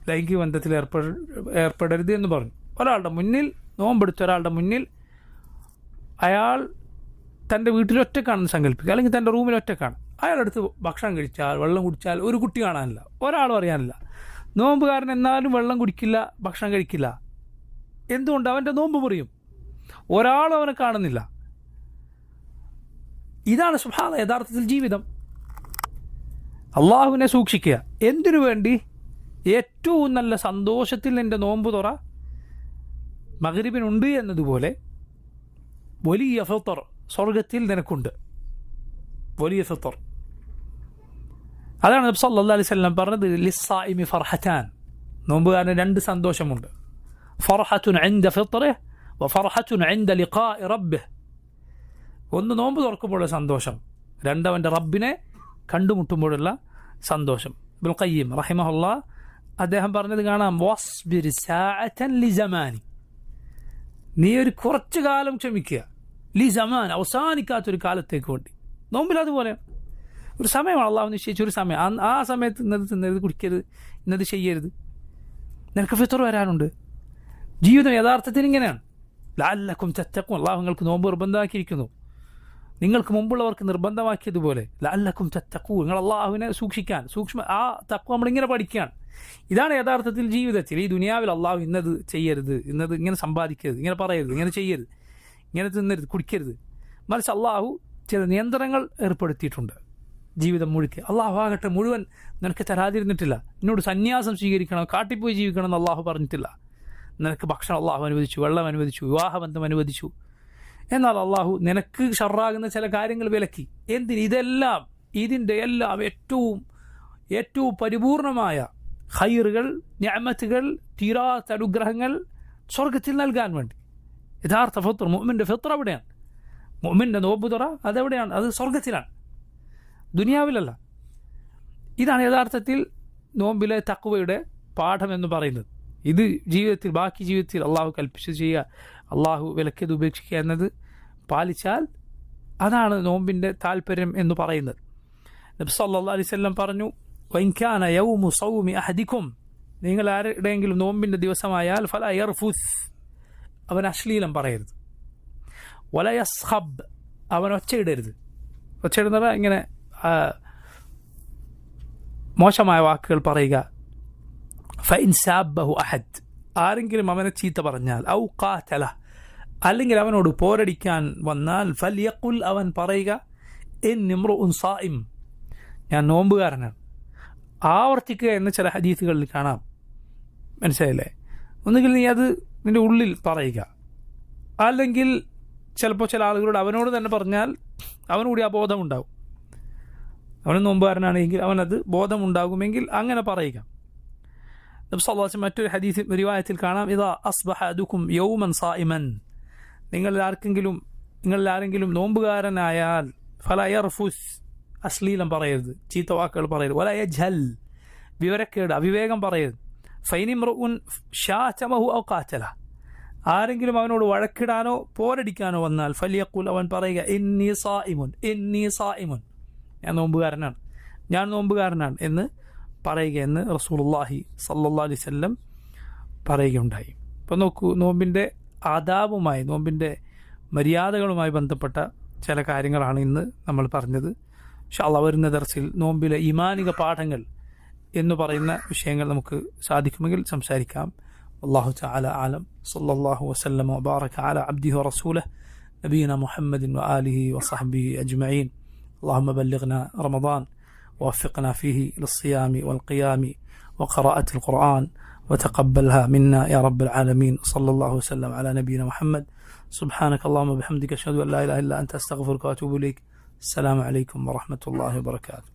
ലൈംഗിക ബന്ധത്തിൽ ഏർപ്പെടരുത് എന്ന് പറഞ്ഞു. ഒരാളുടെ മുന്നിൽ നോമ്പെടുത്ത ഒരാളുടെ മുന്നിൽ അയാൾ തൻ്റെ വീട്ടിലൊറ്റക്കാണെന്ന് സങ്കല്പിക്കുക, അല്ലെങ്കിൽ തൻ്റെ റൂമിലൊറ്റക്കാണ്. അയാളടുത്ത് ഭക്ഷണം കഴിച്ചാൽ വെള്ളം കുടിച്ചാൽ ഒരു കുട്ടി കാണാനില്ല, ഒരാളും അറിയാനില്ല. നോമ്പുകാരൻ എന്നാലും വെള്ളം കുടിക്കില്ല, ഭക്ഷണം കഴിക്കില്ല. എന്തുകൊണ്ട്? അവൻ്റെ നോമ്പ് മുറിയും, ഒരാളും അവനെ കാണുന്നില്ല. ഇതാണ് സുബ്ഹാന യഥാർത്ഥത്തിൽ ജീവിതം. അള്ളാഹുവിനെ സൂക്ഷിക്കുക. എന്തിനു വേണ്ടി? ഏറ്റവും നല്ല സന്തോഷത്തിൽ നിൻ്റെ നോമ്പ് തുറ മഗ്രിബിനുണ്ട് എന്നതുപോലെ വലിയ ഫിത്ർ സ്വർഗത്തിൽ നിനക്കുണ്ട്, വലിയ ഫിത്ർ. അതാണ് നബി സല്ലല്ലാഹു അലൈഹി വസല്ലം പറഞ്ഞത്, ലിസ്സായിമി ഫർഹത്താൻ, നോമ്പുകാരന് രണ്ട് സന്തോഷമുണ്ട്. ഫർഹത്തുൻ ഇൻദ ഫിത്രിഹി വഫർഹത്തുൻ ഇൻദ ലിഖാഇ റബ്ബിഹി. ഒന്ന് നോമ്പ് തുറക്കുമ്പോഴുള്ള സന്തോഷം, രണ്ടവൻ്റെ റബ്ബിനെ കണ്ടുമുട്ടുമ്പോഴുള്ള സന്തോഷം. ഇബ്നുൽ ഖയ്യിം റഹിമഹുല്ലാഹ് അദ്ദേഹം പറഞ്ഞത് കാണാം, വസ്ബിർ സാഅതൻ ലിസമാനി, നീ ഒരു കുറച്ചു കാലം ക്ഷമിക്കുക, ലിസമാൻ, അവസാനിക്കാത്തൊരു കാലത്തേക്ക് വേണ്ടി. നോമ്പിൽ അതുപോലെ ഒരു സമയമാണ് അള്ളാഹു നിശ്ചയിച്ച ഒരു സമയം. ആ സമയത്ത് ഇന്നത് തിന്നരുത്, കുടിക്കരുത്, ഇന്നത് ചെയ്യരുത്. നിനക്ക് ഫിത്ർ വരാനുണ്ട്. ജീവിതം യഥാർത്ഥത്തിൽ ഇങ്ങനെയാണ്. ലഅല്ലക്കും തത്തഖൂൻ, അള്ളാഹു നിങ്ങൾക്ക് നോമ്പ് നിർബന്ധമാക്കിയിരിക്കുന്നു, നിങ്ങൾക്ക് മുമ്പുള്ളവർക്ക് നിർബന്ധമാക്കിയതുപോലെ. ലഅല്ലക്കും തത്തഖൂൻ, നിങ്ങൾ അള്ളാഹുവിനെ സൂക്ഷിക്കാൻ, ആ തഖ്വ നമ്മളിങ്ങനെ പഠിക്കുകയാണ്. ഇതാണ് യഥാർത്ഥത്തിൽ ജീവിതത്തിൽ. ഈ ദുനിയാവിൽ അള്ളാഹു ഇന്നത് ചെയ്യരുത്, ഇന്നത് ഇങ്ങനെ സമ്പാദിക്കരുത്, ഇങ്ങനെ പറയരുത്, ഇങ്ങനെ ചെയ്യരുത്, ഇങ്ങനെ തിന്നരുത്, കുടിക്കരുത്. മറിച്ച് അള്ളാഹു ചില നിയന്ത്രണങ്ങൾ ഏർപ്പെടുത്തിയിട്ടുണ്ട് ജീവിതം മുഴുക്കെ. അള്ളാഹു ആകട്ടെ മുഴുവൻ നിനക്ക് തരാതിരുന്നിട്ടില്ല. എന്നോട് സന്യാസം സ്വീകരിക്കണം, കാട്ടിപ്പോയി ജീവിക്കണം എന്ന് അള്ളാഹു പറഞ്ഞിട്ടില്ല. നിനക്ക് ഭക്ഷണം അള്ളാഹു അനുവദിച്ചു, വെള്ളം അനുവദിച്ചു, വിവാഹബന്ധം അനുവദിച്ചു. എന്നാൽ അള്ളാഹു നിനക്ക് ഷർറാകുന്ന ചില കാര്യങ്ങൾ വിലക്കി. എന്തിന്? ഇതിൻ്റെ എല്ലാം ഏറ്റവും പരിപൂർണമായ ഖൈറുകൾ, നിഅമത്തുകൾ, തീരാത്ത അനുഗ്രഹങ്ങൾ സ്വർഗത്തിൽ നൽകാൻ വേണ്ടി. യഥാർത്ഥ ഫിത്ർ, മുഅ്മിൻ്റെ ഫിത്ർ എവിടെയാണ്? മുഅ്മിൻ്റെ നോമ്പ് തുറ അതെവിടെയാണ്? അത് സ്വർഗത്തിലാണ്, ദുനിയാവിലല്ല. ഇതാണ് യഥാർത്ഥത്തിൽ നോമ്പിലെ തഖ്വയുടെ പാഠം എന്ന് പറയുന്നത്. ഇത് ജീവിതത്തിൽ, ബാക്കി ജീവിതത്തിൽ അള്ളാഹു കൽപ്പിച്ചത് ചെയ്യുക, അള്ളാഹു വിലക്കിയത് ഉപേക്ഷിക്കുക എന്നത് പാലിച്ചാൽ അതാണ് നോമ്പിൻ്റെ താല്പര്യം എന്ന് പറയുന്നത്. നബി സല്ലല്ലാഹു അലൈഹി വസല്ലം പറഞ്ഞു, വഇൻ കാന യൗമു സൗമി അഹദിക്കും, നിങ്ങൾ ആരുടെയെങ്കിലും നോമ്പിൻ്റെ ദിവസമായാൽ ഫലാ യർഫുസ്, അവൻ അശ്ലീലം പറയരുത്. വല യസ്ഖബ്, അവൻ ഒച്ചയിടരുത്. ഒച്ചയിടുന്നത് ഇങ്ങനെ മോശമായ വാക്കുകൾ പറയുക. ഫഇൻ സാബഹു അഹദ്, ആരെങ്കിലും അവനെ ചീത്ത പറഞ്ഞാൽ, ഔ ഖാതല, അല്ലെങ്കിൽ അവനോട് പോരടിക്കാൻ വന്നാൽ, ഫൽയഖുൽ, അവൻ പറയുക, ഇന്നിമ്രുഉൻ സായിം, ഞാൻ നോമ്പുകാരനാണ്. ആവർത്തിക്കുക എന്ന് ചില ഹദീസുകളിൽ കാണാം. മനസ്സിലായില്ലേ? ഒന്നുകിൽ നീ അത് നിൻ്റെ ഉള്ളിൽ പറയുക, അല്ലെങ്കിൽ ചിലപ്പോൾ ചില ആളുകളോട് അവനോട് തന്നെ പറഞ്ഞാൽ അവനുകൂടി ആ ബോധമുണ്ടാകും. അവൻ നോമ്പുകാരനാണെങ്കിൽ അവനത് ബോധമുണ്ടാകുമെങ്കിൽ അങ്ങനെ പറയുക. നബി സല്ലല്ലാഹു അലൈഹി വസല്ലം മറ്റൊരു ഹദീസ് റിവായത്തിൽ കാണാം, ഇദാ അസ്ബഹ അദുക്കും യൗമൻ സായിമൻ, നിങ്ങളിൽ ആരെങ്കിലും നോമ്പുകാരനായാൽ, ഫലാ യർഫുസ്, അശ്ലീലം പറയരുത്, ചീത്ത വാക്കുകൾ പറയരുത്, വലാ യജ്ഹൽ, വിവരക്കേട് അവിവേകം പറയരുത്, ഫൈനിമ്രുഉൻ ശാതമഹു ഔ ഖാതല, ആരെങ്കിലും അവനോട് വഴക്കിടാനോ പോരടിക്കാനോ വന്നാൽ, ഫലിയഖുൽ, അവൻ പറയുക, ഇന്നി സായിമുൻ, ഞാൻ നോമ്പുകാരനാണ് എന്ന് പറയുക എന്ന് റസൂലുള്ളാഹി സ്വല്ലല്ലാഹു അലൈഹി വസല്ലം പറയുകയുണ്ടായി. അപ്പോൾ നോക്കൂ, നോമ്പിൻ്റെ ആദാബുമായി, നോമ്പിൻ്റെ മര്യാദകളുമായി ബന്ധപ്പെട്ട ചില കാര്യങ്ങളാണ് ഇന്ന് നമ്മൾ പറഞ്ഞത്. ഇൻഷാ അല്ലാഹ് വരുന്ന ദർസിൽ നോമ്പിലെ ഈമാനിക പാഠങ്ങൾ എന്ന് പറയുന്ന വിഷയങ്ങൾ നമുക്ക് സാധിക്കുമെങ്കിൽ സംസാരിക്കാം. അല്ലാഹു തആല ആലം. സല്ലല്ലാഹു വസല്ലമ വബാറക അലാ അബ്ദിഹി വറസൂലിഹി നബിയിന മുഹമ്മദിൻ വആലിഹി വസഹ്ബിഹി അജ്മഈൻ. اللهم بلغنا رمضان ووفقنا فيه للصيام والقيام وقراءة القرآن وتقبلها منا يا رب العالمين. صلى الله وسلم على نبينا محمد. سبحانك اللهم وبحمدك أشهد أن لا إله إلا أنت أستغفرك وأتوب إليك. السلام عليكم ورحمة الله وبركاته.